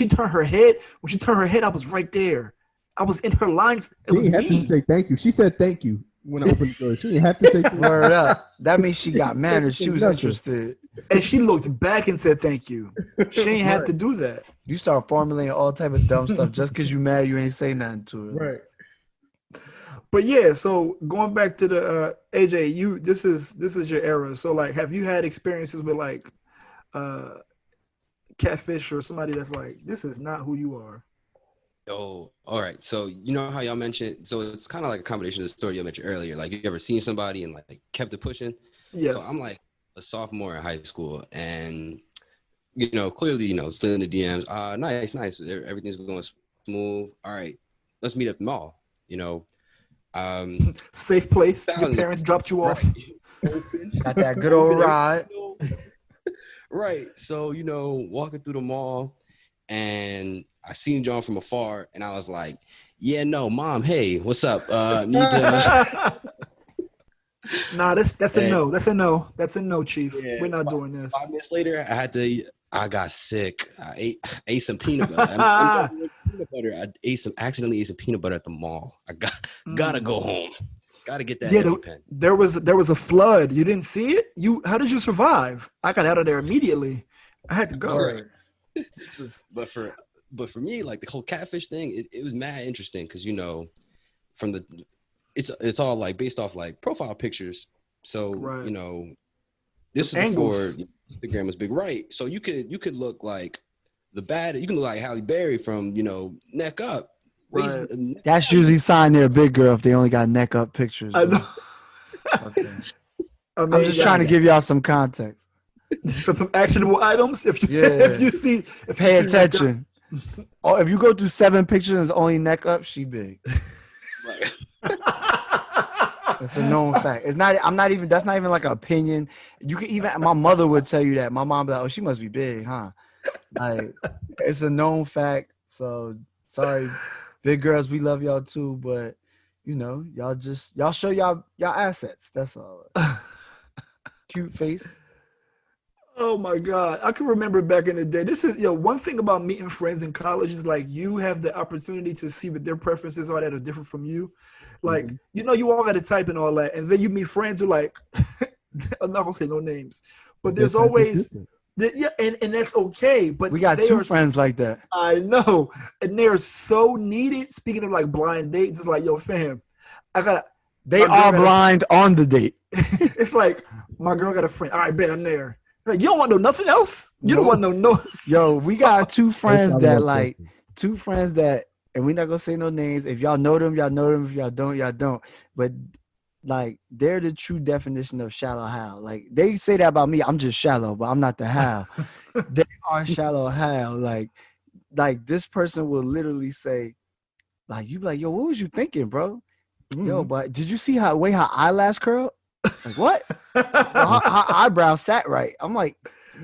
Speaker 1: turned her head. When she turned her head, I was right there. I was in her lines.
Speaker 5: She didn't have to say thank you. She said thank you when I opened the door. She didn't have to say thank you.
Speaker 2: Word up. That means she got manners. She was interested.
Speaker 1: And she looked back and said thank you. She ain't had to do that.
Speaker 2: You start formulating all type of dumb stuff just because you mad you ain't say nothing to her.
Speaker 1: Right. But yeah, so going back to the AJ, this is your era. So like, have you had experiences with like catfish or somebody that's like, this is not who you are?
Speaker 6: Oh, all right. So you know how y'all mentioned, so it's kind of like a combination of the story you mentioned earlier. Like, you ever seen somebody and like kept it pushing?
Speaker 1: Yes.
Speaker 6: So I'm like a sophomore in high school, and clearly, still in the DMs. Nice. Everything's going smooth. All right, let's meet up at the mall.
Speaker 1: Safe place. Your parents dropped you off.
Speaker 2: Got that good old ride.
Speaker 6: Right. So, walking through the mall, and I seen John from afar, and I was like, yeah, no, Mom, hey, what's up? Need to...
Speaker 1: Nah, that's a no. That's a no. That's a no, Chief. Yeah, we're not doing this.
Speaker 6: 5 minutes later, I got sick. I ate some peanut butter. I accidentally ate some peanut butter at the mall. I gotta go home. Gotta get that EpiPen.
Speaker 1: There was a flood. You didn't see it? How did you survive? I got out of there immediately. I had to go.
Speaker 6: Right. But for me, like the whole catfish thing, it was mad interesting because from it's all like based off like profile pictures. So this is
Speaker 1: Angles.
Speaker 6: before Instagram was big, right? So you could look like the bad. You can look like Halle Berry from neck up. Waist,
Speaker 1: Right.
Speaker 2: That's usually sign they're a big girl if they only got neck up pictures.
Speaker 1: I
Speaker 2: Bro.
Speaker 1: know.
Speaker 2: Okay.
Speaker 1: I mean,
Speaker 2: I'm just trying to give y'all some context.
Speaker 1: so some actionable items. If you
Speaker 2: Yeah.
Speaker 1: if you see, if
Speaker 2: Pay
Speaker 1: you see neck up-
Speaker 2: attention. Oh, if you go through 7 pictures and it's only neck up, she big. It's a known fact. It's not. I'm not even. That's not even like an opinion. You can even. My mother would tell you that. My mom be like, "Oh, she must be big, huh?" Like, it's a known fact. So sorry, big girls. We love y'all too, but y'all show y'all assets. That's all. Cute face.
Speaker 1: Oh my God. I can remember back in the day. This is one thing about meeting friends in college is like you have the opportunity to see what their preferences are that are different from you. Like, you all got to type and all that. And then you meet friends who like, I'm not gonna say no names, but there's always and that's okay. But
Speaker 2: we got 2 friends like that.
Speaker 1: I know. And they're so needed. Speaking of like blind dates, it's like, yo, fam,
Speaker 2: They are blind on the date.
Speaker 1: It's like my girl got a friend. All right, bet I'm there. Like, you don't want to know nothing else? You don't want to know no.
Speaker 2: Yo, we got 2 friends that and we're not gonna say no names. If y'all know them, y'all know them. If y'all don't, y'all don't. But like, they're the true definition of shallow Hal. Like, they say that about me. I'm just shallow, but I'm not the Hal. They are shallow Hal. Like this person will literally say, like, you be like, yo, what was you thinking, bro? Yo, but did you see how eyelash curled? Like, what? her eyebrow sat right. I'm like,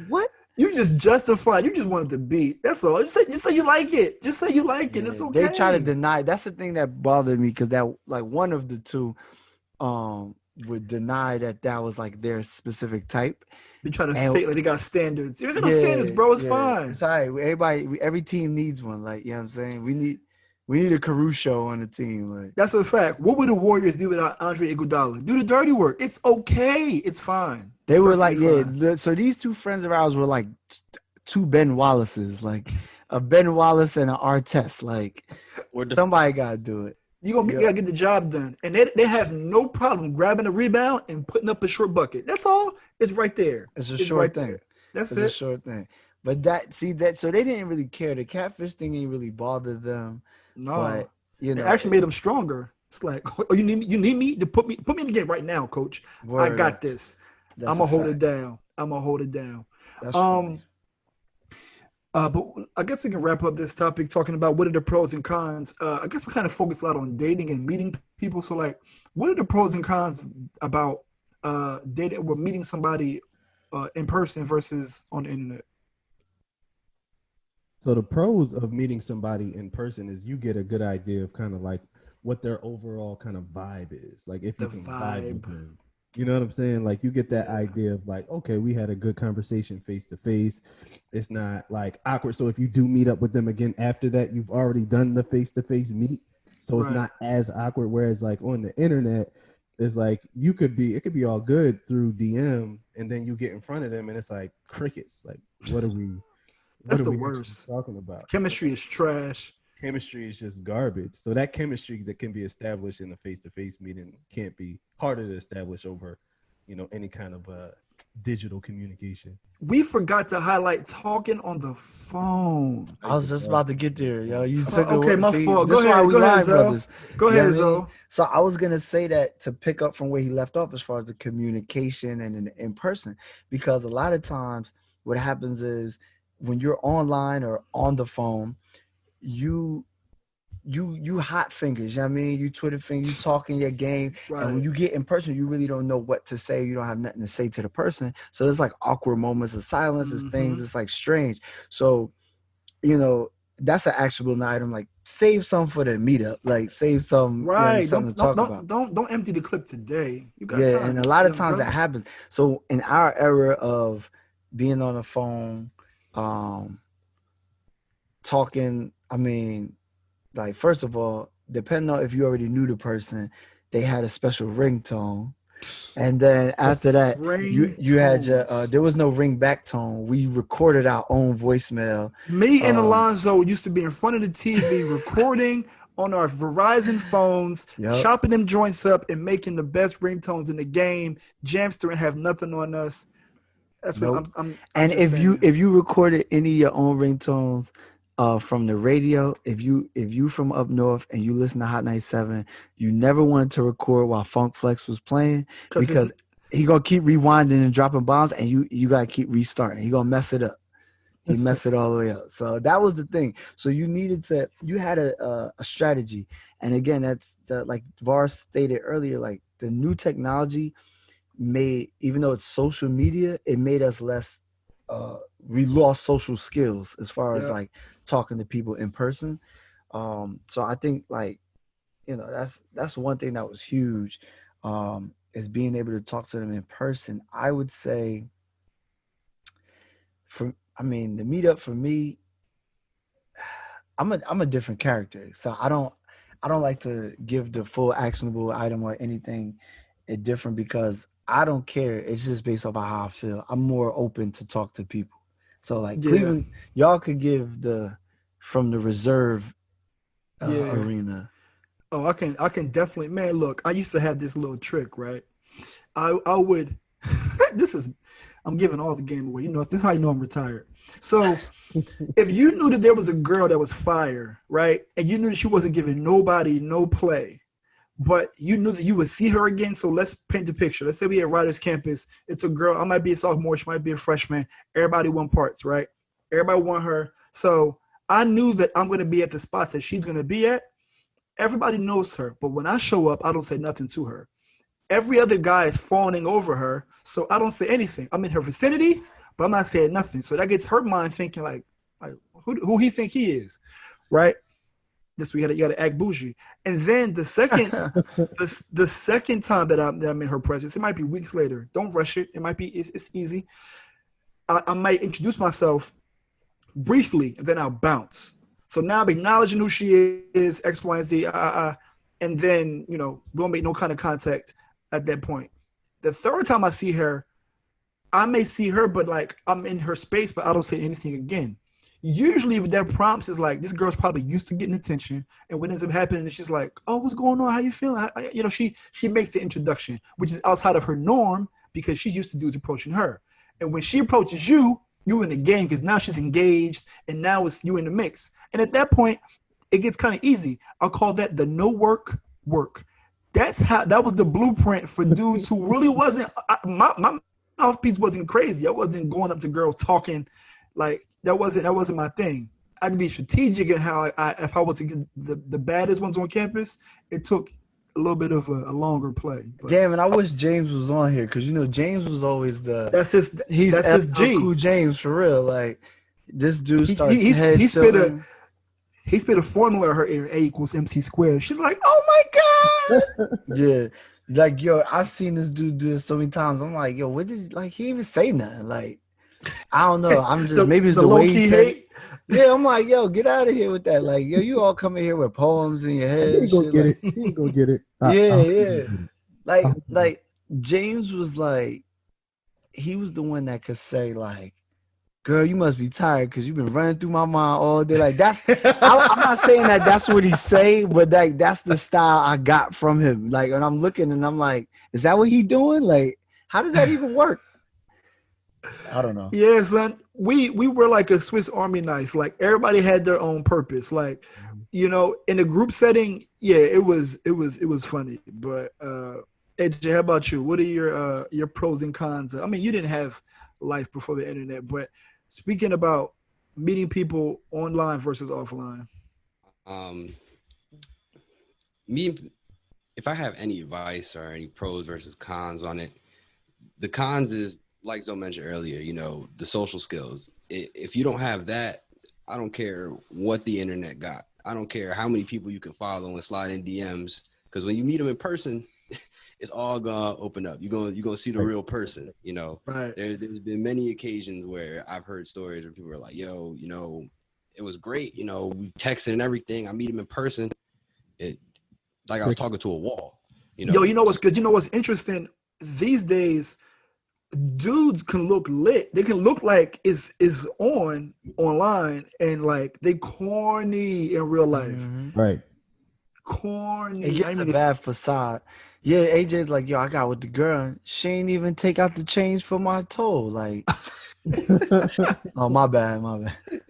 Speaker 2: what?
Speaker 1: You just justify. You just wanted to beat. That's all. Just say you like it. Just say you like it. It's okay.
Speaker 2: They try to deny. That's the thing that bothered me, because that, like, one of the 2 would deny that was like their specific type.
Speaker 1: They try to fake like they got standards. You got no standards, bro. It's fine.
Speaker 2: It's all right. Every team needs one. Like, you know what I'm saying? We need a Caruso on the team. Like,
Speaker 1: that's a fact. What would the Warriors do without Andre Iguodala? Do the dirty work. It's okay. It's fine.
Speaker 2: They were like, so these 2 friends of ours were like 2 Ben Wallaces, like a Ben Wallace and an Artest. Like, somebody got to do it.
Speaker 1: You gotta get the job done. And they have no problem grabbing a rebound and putting up a short bucket. That's all. It's right there.
Speaker 2: It's a short thing.
Speaker 1: There. That's
Speaker 2: it's a short thing. But so they didn't really care. The catfish thing ain't really bothered them.
Speaker 1: No.
Speaker 2: But,
Speaker 1: it actually made them stronger. It's like, oh, you need me to put me in the game right now, coach. I got this. I'm gonna hold it down. That's funny. But I guess we can wrap up this topic talking about what are the pros and cons. I guess we kind of focus a lot on dating and meeting people. So, like, what are the pros and cons about dating or meeting somebody in person versus on the internet?
Speaker 5: So the pros of meeting somebody in person is you get a good idea of kind of like what their overall kind of vibe is. Like, if you can vibe with them. You know what I'm saying? Like, you get that idea of like, okay, we had a good conversation face to face. It's not like awkward. So if you do meet up with them again after that, you've already done the face to face meet. So it's not as awkward. Whereas like on the internet, it's like it could be all good through DM, and then you get in front of them and it's like crickets. Like, what are we?
Speaker 1: That's the worst.
Speaker 5: Talking about
Speaker 1: chemistry is trash.
Speaker 5: Chemistry is just garbage. So that chemistry that can be established in a face-to-face meeting can't be harder to establish over, any kind of digital communication.
Speaker 1: We forgot to highlight talking on the phone.
Speaker 2: I was just about to get there, yo. You took
Speaker 1: okay, my fault.
Speaker 2: Go ahead,
Speaker 1: brothers. Go ahead, Zoe.
Speaker 2: So I was gonna say that to pick up from where he left off as far as the communication and in person, because a lot of times what happens is when you're online or on the phone, you hot fingers, you know what I mean? You Twitter fingers, you talking your game. Right. And when you get in person, you really don't know what to say. You don't have nothing to say to the person. So there's like awkward moments of silence, there's things, it's like strange. So, that's an actionable item. Like, save some for the meetup. Like, save some, something to talk about.
Speaker 1: Don't empty the clip today. You got time.
Speaker 2: And a lot of times that happens. So in our era of being on the phone, talking, like, first of all, depending on if you already knew the person, they had a special ringtone. And then after that, you had your, there was no ring back tone. We recorded our own voicemail.
Speaker 1: Me and Alonzo used to be in front of the TV recording on our Verizon phones, chopping them joints up and making the best ringtones in the game. Jamster and have nothing on us. That's
Speaker 2: Nope.
Speaker 1: what I'm
Speaker 2: And
Speaker 1: just saying.
Speaker 2: if you recorded any of your own ringtones from the radio, if you from up north and you listen to Hot 97, you never wanted to record while Funk Flex was playing because he gonna keep rewinding and dropping bombs, and you gotta keep restarting. He gonna mess it up. He messed it all the way up. So that was the thing. So you had a strategy. And again, that's like Vars stated earlier, like the new technology made, even though it's social media, it made us less, we lost social skills as far as like talking to people in person. So I think like, that's one thing that was huge, is being able to talk to them in person. I would say the meetup for me, I'm a different character. So I don't like to give the full actionable item or anything different because I don't care. It's just based off of how I feel. I'm more open to talk to people. So like Cleveland, y'all could give from the reserve arena.
Speaker 1: Oh, I can definitely, man. Look, I used to have this little trick, right? I would. I'm giving all the game away. This is how you know I'm retired. So if you knew that there was a girl that was fire, right, and you knew that she wasn't giving nobody no play, but you knew that you would see her again. So let's paint the picture. Let's say we at Riders Campus. It's a girl. I might be a sophomore. She might be a freshman. Everybody won parts, right? Everybody want her. So I knew that I'm going to be at the spots that she's going to be at. Everybody knows her. But when I show up, I don't say nothing to her. Every other guy is fawning over her, so I don't say anything. I'm in her vicinity, but I'm not saying nothing. So that gets her mind thinking like who he think he is, right? This you gotta act bougie. And then the second the second time that I'm in her presence, it might be weeks later. Don't rush it. It might be it's easy. I might introduce myself briefly, and then I'll bounce. So now I'm acknowledging who she is, X, Y, and Z, and then we won't make no kind of contact at that point. The third time I see her, I may see her, but like I'm in her space, but I don't say anything again. Usually that prompts is like, this girl's probably used to getting attention, and what ends up happening is she's like, oh, what's going on? How you feeling? She makes the introduction, which is outside of her norm because she used to dudes approaching her. And when she approaches you in the game because now she's engaged, and now it's you in the mix. And at that point, it gets kind of easy. I'll call that the no work. That was the blueprint for dudes who really wasn't. My mouthpiece wasn't crazy. I wasn't going up to girls talking like that. Wasn't my thing. I'd be strategic in how if I was to get the baddest ones on campus, it took a little bit of a longer play. But.
Speaker 2: Damn, and I wish James was on here because James was always
Speaker 1: that's his G.
Speaker 2: Cool James for real. Like this dude started
Speaker 1: he spit a formula in her ear, A equals MC squared. She's like, oh my God.
Speaker 2: Yeah. Like, yo, I've seen this dude do this so many times. I'm like, yo, what did he even say nothing? Like, I don't know. I'm just maybe it's the way he said. Yeah, I'm like, yo, get out of here with that. Like, yo, you all come in here with poems in your head.
Speaker 5: He gonna get it. He gonna get it.
Speaker 2: Yeah. Like James was like, he was the one that could say like, girl, you must be tired because you've been running through my mind all day. Like I'm not saying that that's what he say, but like that's the style I got from him. Like, and I'm looking and I'm like, is that what he doing? Like, how does that even work? I don't know.
Speaker 1: Yeah, son. We were like a Swiss Army knife. Like everybody had their own purpose. Like, in a group setting, yeah, it was funny. But AJ, how about you? What are your pros and cons? I mean, you didn't have life before the internet, but speaking about meeting people online versus offline.
Speaker 6: If I have any advice or any pros versus cons on it, the cons is, like Zoe mentioned earlier, the social skills. If you don't have that, I don't care what the internet got. I don't care how many people you can follow and slide in DMs, because when you meet them in person, it's all gonna open up. You're gonna see the real person.
Speaker 1: Right.
Speaker 6: There's been many occasions where I've heard stories where people are like, "Yo, it was great. We texted and everything. I meet him in person. It like I was talking to a wall."
Speaker 1: Yo, you know what's good? You know what's interesting? These days, dudes can look lit. They can look like is online and like they corny in real life.
Speaker 5: Right.
Speaker 1: corny.
Speaker 2: It gets a bad facade. Yeah, AJ's like, yo, I got with the girl. She ain't even take out the change for my toll. Like, oh, my bad.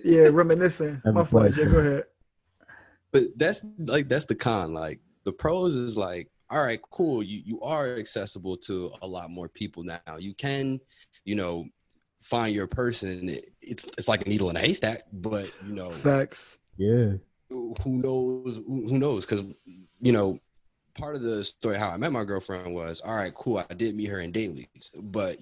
Speaker 1: Yeah, reminiscing.
Speaker 5: Have
Speaker 1: My
Speaker 5: a
Speaker 1: fault,
Speaker 5: flash.
Speaker 1: AJ. Go ahead.
Speaker 6: But that's the con. Like the pros is like, all right, cool. You are accessible to a lot more people now. You can, find your person. It's like a needle in a haystack, but
Speaker 1: Facts.
Speaker 5: Yeah.
Speaker 6: who knows? Who knows? Because part of the story how I met my girlfriend was, all right, cool. I did meet her in dailies, but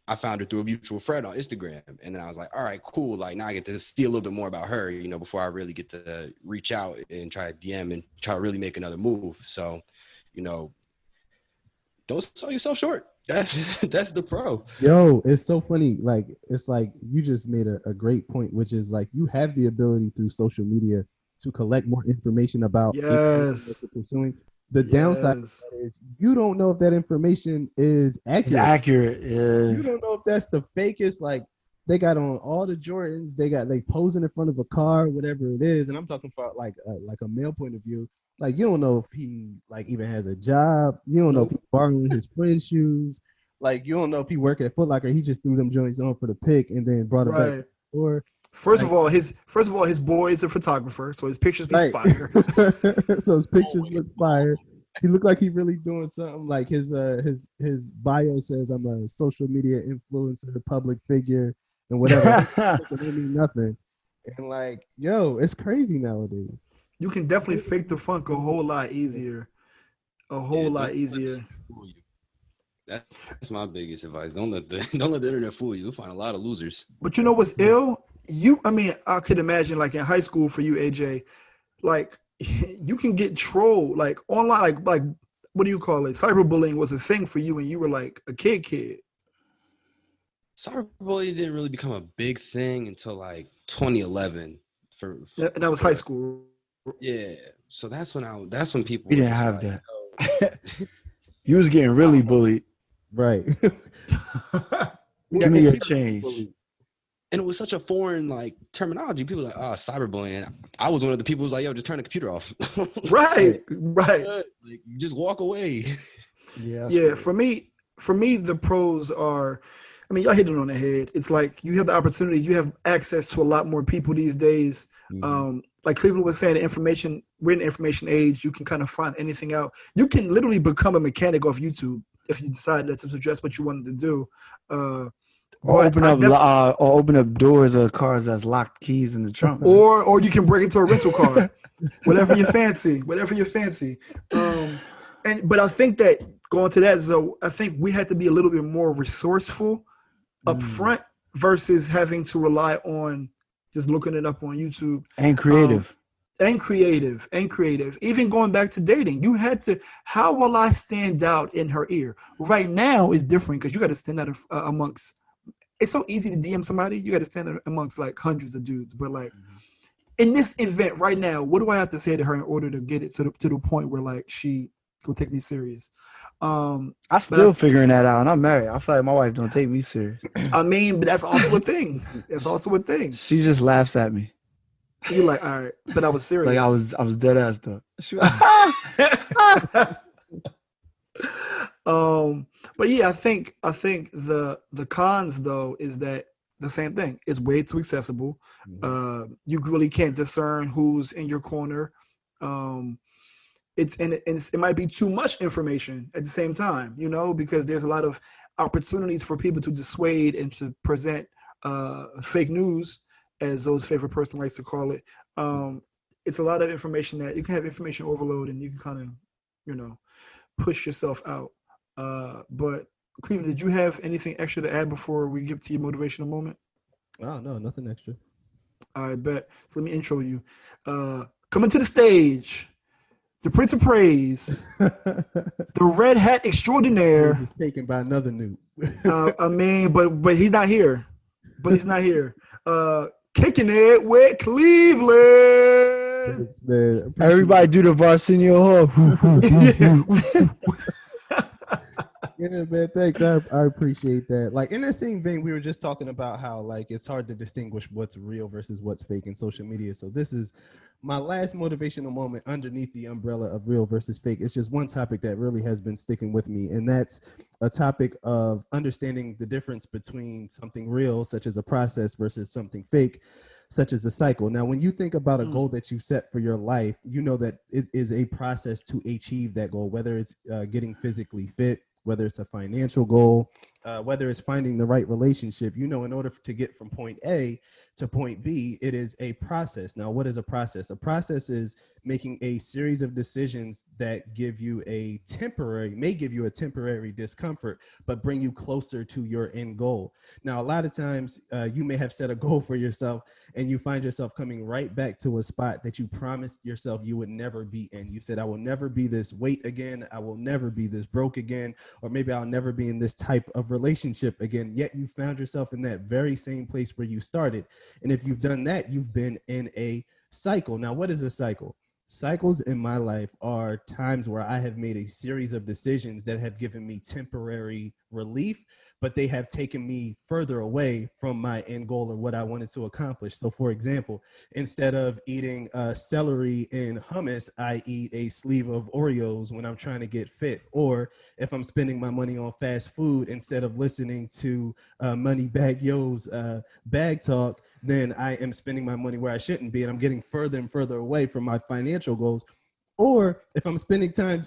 Speaker 6: I found her through a mutual friend on Instagram, and then I was like, all right, cool. Like now I get to see a little bit more about her, before I really get to reach out and try to DM and try to really make another move. So, don't sell yourself short. That's the pro.
Speaker 5: Yo, it's so funny. Like, it's like you just made a great point, which is like you have the ability through social media to collect more information about anything that you're pursuing. The downside is you don't know if that information is accurate.
Speaker 2: It's accurate. Yeah.
Speaker 5: You don't know if that's the fakest. Like, they got on all the Jordans. They posing in front of a car, whatever it is. And I'm talking about like a male point of view. Like, you don't know if he like even has a job. You don't know if he's borrowing his friend's shoes. Like, you don't know if he working at Foot Locker. He just threw them joints on for the pic and then brought it back. Or
Speaker 1: First of all, his boy is a photographer, so his pictures be fire.
Speaker 5: So his pictures look fire. He looked like he really doing something. Like his bio says, "I'm a social media influencer, public figure, and whatever." It don't mean nothing. And like, yo, it's crazy nowadays.
Speaker 1: You can definitely fake the funk a whole lot easier. Lot easier.
Speaker 6: That's my biggest advice. Don't let the internet fool you. You'll find a lot of losers.
Speaker 1: But you know what's ill? I could imagine like in high school for you, AJ, like you can get trolled like online, like what do you call it? Cyberbullying was a thing for you when you were like a kid.
Speaker 6: Cyberbullying didn't really become a big thing until like 2011. And
Speaker 1: that was high school.
Speaker 6: Yeah. So that's when people.
Speaker 2: We didn't have that. You was getting really bullied.
Speaker 5: Right.
Speaker 2: Give me your change.
Speaker 6: And it was such a foreign like terminology. People were like, oh, cyberbullying. I was one of the people who was like, yo, just turn the computer off.
Speaker 1: Right.
Speaker 6: Like, just walk away.
Speaker 2: Yeah.
Speaker 1: For me, the pros are, y'all hit it on the head. It's like you have the opportunity, you have access to a lot more people these days. Mm-hmm. Like Cleveland was saying, we're in the information age. You can kind of find anything out. You can literally become a mechanic off YouTube if you decide that's what you wanted to do.
Speaker 2: Or open up doors of cars that's locked keys in the trunk.
Speaker 1: Or you can break into a rental car. whatever you fancy. But I think that going to that, so I think we had to be a little bit more resourceful up front versus having to rely on just looking it up on YouTube.
Speaker 2: And creative.
Speaker 1: Even going back to dating, you had to, how will I stand out in her ear? Right now is different because you got to stand out amongst, it's so easy to DM somebody. You got to stand out amongst like hundreds of dudes. But like in this event right now, what do I have to say to her in order to get it to the point where like she will take me serious?
Speaker 2: I'm still figuring that out, and I'm married. I feel like my wife don't take me serious.
Speaker 1: But that's also a thing.
Speaker 2: She just laughs at me.
Speaker 1: You're like, all right, but I was serious.
Speaker 2: Like I was dead ass though.
Speaker 1: But yeah, I think the cons though is that the same thing. It's way too accessible. You really can't discern who's in your corner. It might be too much information at the same time, because there's a lot of opportunities for people to dissuade and to present fake news, as those favorite person likes to call it. It's a lot of information that you can have information overload and you can kind of, push yourself out. But Cleveland, did you have anything extra to add before we get to your motivational moment?
Speaker 5: Oh, no, nothing extra.
Speaker 1: All right, bet. So let me intro you. Coming to the stage, the Prince of Praise, the Red Hat Extraordinaire.
Speaker 5: He's taken by another noob.
Speaker 1: But he's not here. Kicking it with Cleveland.
Speaker 5: Thanks, man.
Speaker 2: Everybody do the Varsity.
Speaker 5: Yeah, man, thanks. I appreciate that. Like in the same vein, we were just talking about how like it's hard to distinguish what's real versus what's fake in social media. So this is my last motivational moment underneath the umbrella of real versus fake is just one topic that really has been sticking with me. And that's a topic of understanding the difference between something real, such as a process, versus something fake, such as a cycle. Now, when you think about a goal that you set for your life, you know that it is a process to achieve that goal, whether it's getting physically fit, whether it's a financial goal, whether it's finding the right relationship. You know, in order to get from point A to point B, it is a process. Now, what is a process? A process is making a series of decisions that may give you a temporary discomfort, but bring you closer to your end goal. Now, a lot of times you may have set a goal for yourself and you find yourself coming right back to a spot that you promised yourself you would never be in. You said, I will never be this weight again. I will never be this broke again, or maybe I'll never be in this type of relationship again. Yet you found yourself in that very same place where you started. And if you've done that, you've been in a cycle. Now, what is a cycle? Cycles in my life are times where I have made a series of decisions that have given me temporary relief, but they have taken me further away from my end goal or what I wanted to accomplish. So, for example, instead of eating celery and hummus, I eat a sleeve of Oreos when I'm trying to get fit. Or if I'm spending my money on fast food, instead of listening to Moneybagg Yo's bag talk, then I am spending my money where I shouldn't be, and I'm getting further and further away from my financial goals. Or if I'm spending time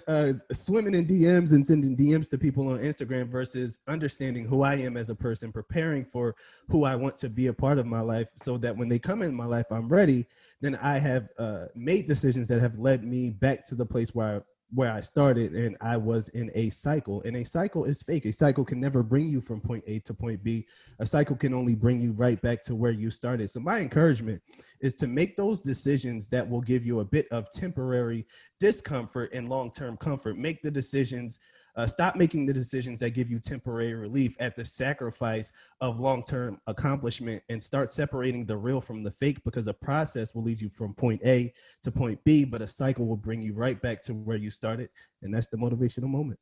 Speaker 5: swimming in DMs and sending DMs to people on Instagram versus understanding who I am as a person, preparing for who I want to be a part of my life so that when they come in my life, I'm ready, then I have made decisions that have led me back to the place where I started, and I was in a cycle. And a cycle is fake. A cycle can never bring you from point A to point B. A cycle can only bring you right back to where you started. So my encouragement is to make those decisions that will give you a bit of temporary discomfort and long-term comfort. Make the decisions. Stop making the decisions that give you temporary relief at the sacrifice of long-term accomplishment, and start separating the real from the fake, because a process will lead you from point A to point B, but a cycle will bring you right back to where you started. And that's the motivational moment.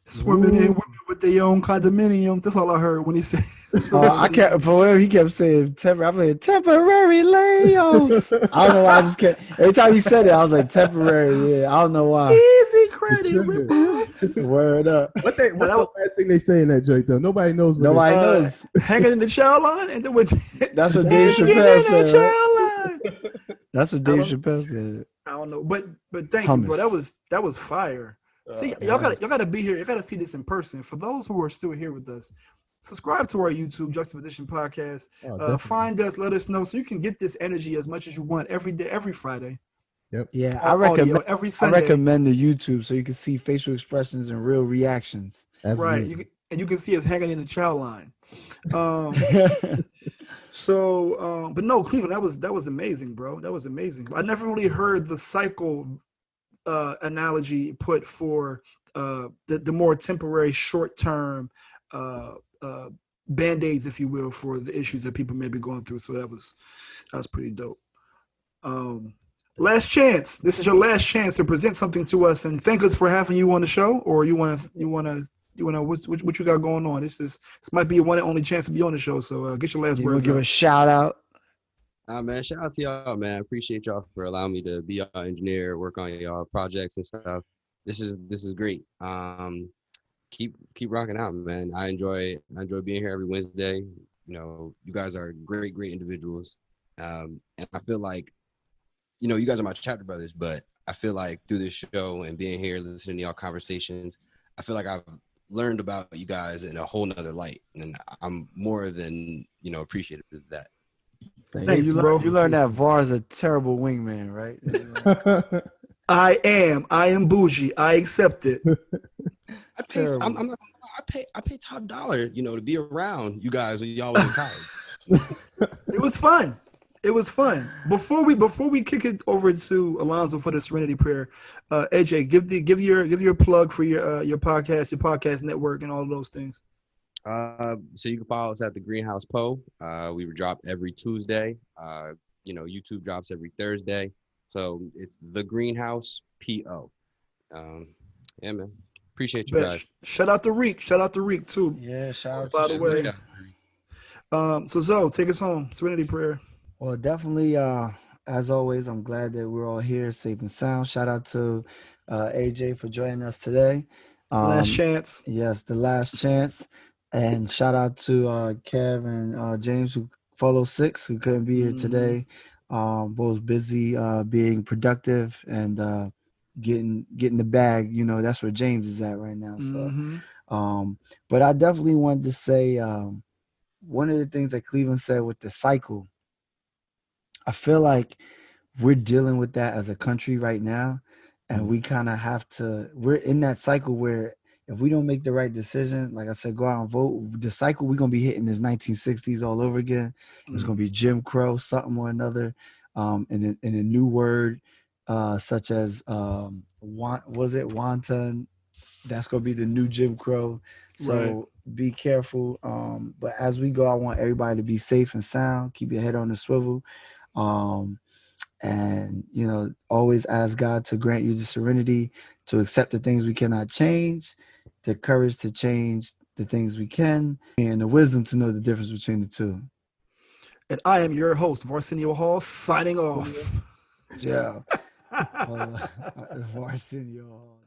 Speaker 1: Swimming in women with their own condominium. That's all I heard when he said.
Speaker 2: I can't. For whatever he kept saying, temporary layoffs. I don't know why. I just kept. Every time he said it, I was like, temporary. Yeah, I don't know why.
Speaker 1: Easy credit rip-offs.
Speaker 2: Word up.
Speaker 5: What's the last thing they say in that joint, though? Nobody knows.
Speaker 2: Nobody knows.
Speaker 1: Hanging in the child line, and then with
Speaker 2: that's what Dave Chappelle said.
Speaker 1: Right?
Speaker 2: That's what Dave Chappelle said.
Speaker 1: I don't know, but thank you, bro. That was fire. See, y'all gotta be here. You gotta see this in person. For those who are still here with us, subscribe to our YouTube Juxtaposition Podcast. Find us, let us know, so you can get this energy as much as you want every day, every Friday.
Speaker 5: Yep.
Speaker 2: Yeah, I recommend
Speaker 1: every Sunday.
Speaker 2: I recommend the YouTube so you can see facial expressions and real reactions.
Speaker 5: Absolutely.
Speaker 1: Right, you can see us hanging in the child line. But no, Cleveland, that was amazing, bro. That was amazing. I never really heard the cycle analogy put for the more temporary, short-term band-aids, if you will, for the issues that people may be going through. So that was pretty dope. Last chance. This is your last chance to present something to us and thank us for having you on the show. Or you want what you got going on? This might be your one and only chance to be on the show. So get your last words.
Speaker 2: Give a shout out.
Speaker 6: Man, shout out to y'all, man. I appreciate y'all for allowing me to be y'all engineer, work on y'all projects and stuff. This is great. Keep rocking out, man. I enjoy being here every Wednesday. You know, you guys are great individuals. And I feel like, you know, you guys are my chapter brothers, but I feel like through this show and being here, listening to y'all conversations, I feel like I've learned about you guys in a whole nother light. And I'm more than, you know, appreciative of that.
Speaker 1: Thanks, bro.
Speaker 2: You learned that Var is a terrible wingman, right?
Speaker 1: I am bougie. I accept it.
Speaker 6: I pay top dollar, you know, to be around you guys when y'all was in college.
Speaker 1: It was fun. Before we kick it over to Alonzo for the Serenity Prayer, AJ, give your plug for your podcast network, and all of those things.
Speaker 6: So you can follow us at the Greenhouse Po. We drop every Tuesday. You know, YouTube drops every Thursday. So it's the Greenhouse Po. Yeah, man. Appreciate you guys.
Speaker 1: Shout out to Reek too.
Speaker 2: Yeah, shout out.
Speaker 1: By the way. So Zoe, take us home. Serenity Prayer.
Speaker 2: Well, definitely. as always, I'm glad that we're all here safe and sound. Shout out to AJ for joining us today.
Speaker 1: Last chance.
Speaker 2: Yes, the last chance. And shout out to Kev and James who follow six who couldn't be here today. Both busy being productive and getting the bag. You know, that's where James is at right now. So but I definitely wanted to say one of the things that Cleveland said with the cycle, I feel like we're dealing with that as a country right now. And we kind of have to, we're in that cycle where if we don't make the right decision, like I said, go out and vote, the cycle we're going to be hitting is 1960s all over again. It's going to be Jim Crow, something or another. And a new word such as, was it wanton? That's going to be the new Jim Crow. So be careful. But as we go, I want everybody to be safe and sound. Keep your head on the swivel. And, you know, always ask God to grant you the serenity to accept the things we cannot change, the courage to change the things we can, and the wisdom to know the difference between the two.
Speaker 1: And I am your host, Varsity Hall, signing off.
Speaker 2: Yeah. Varsity Hall.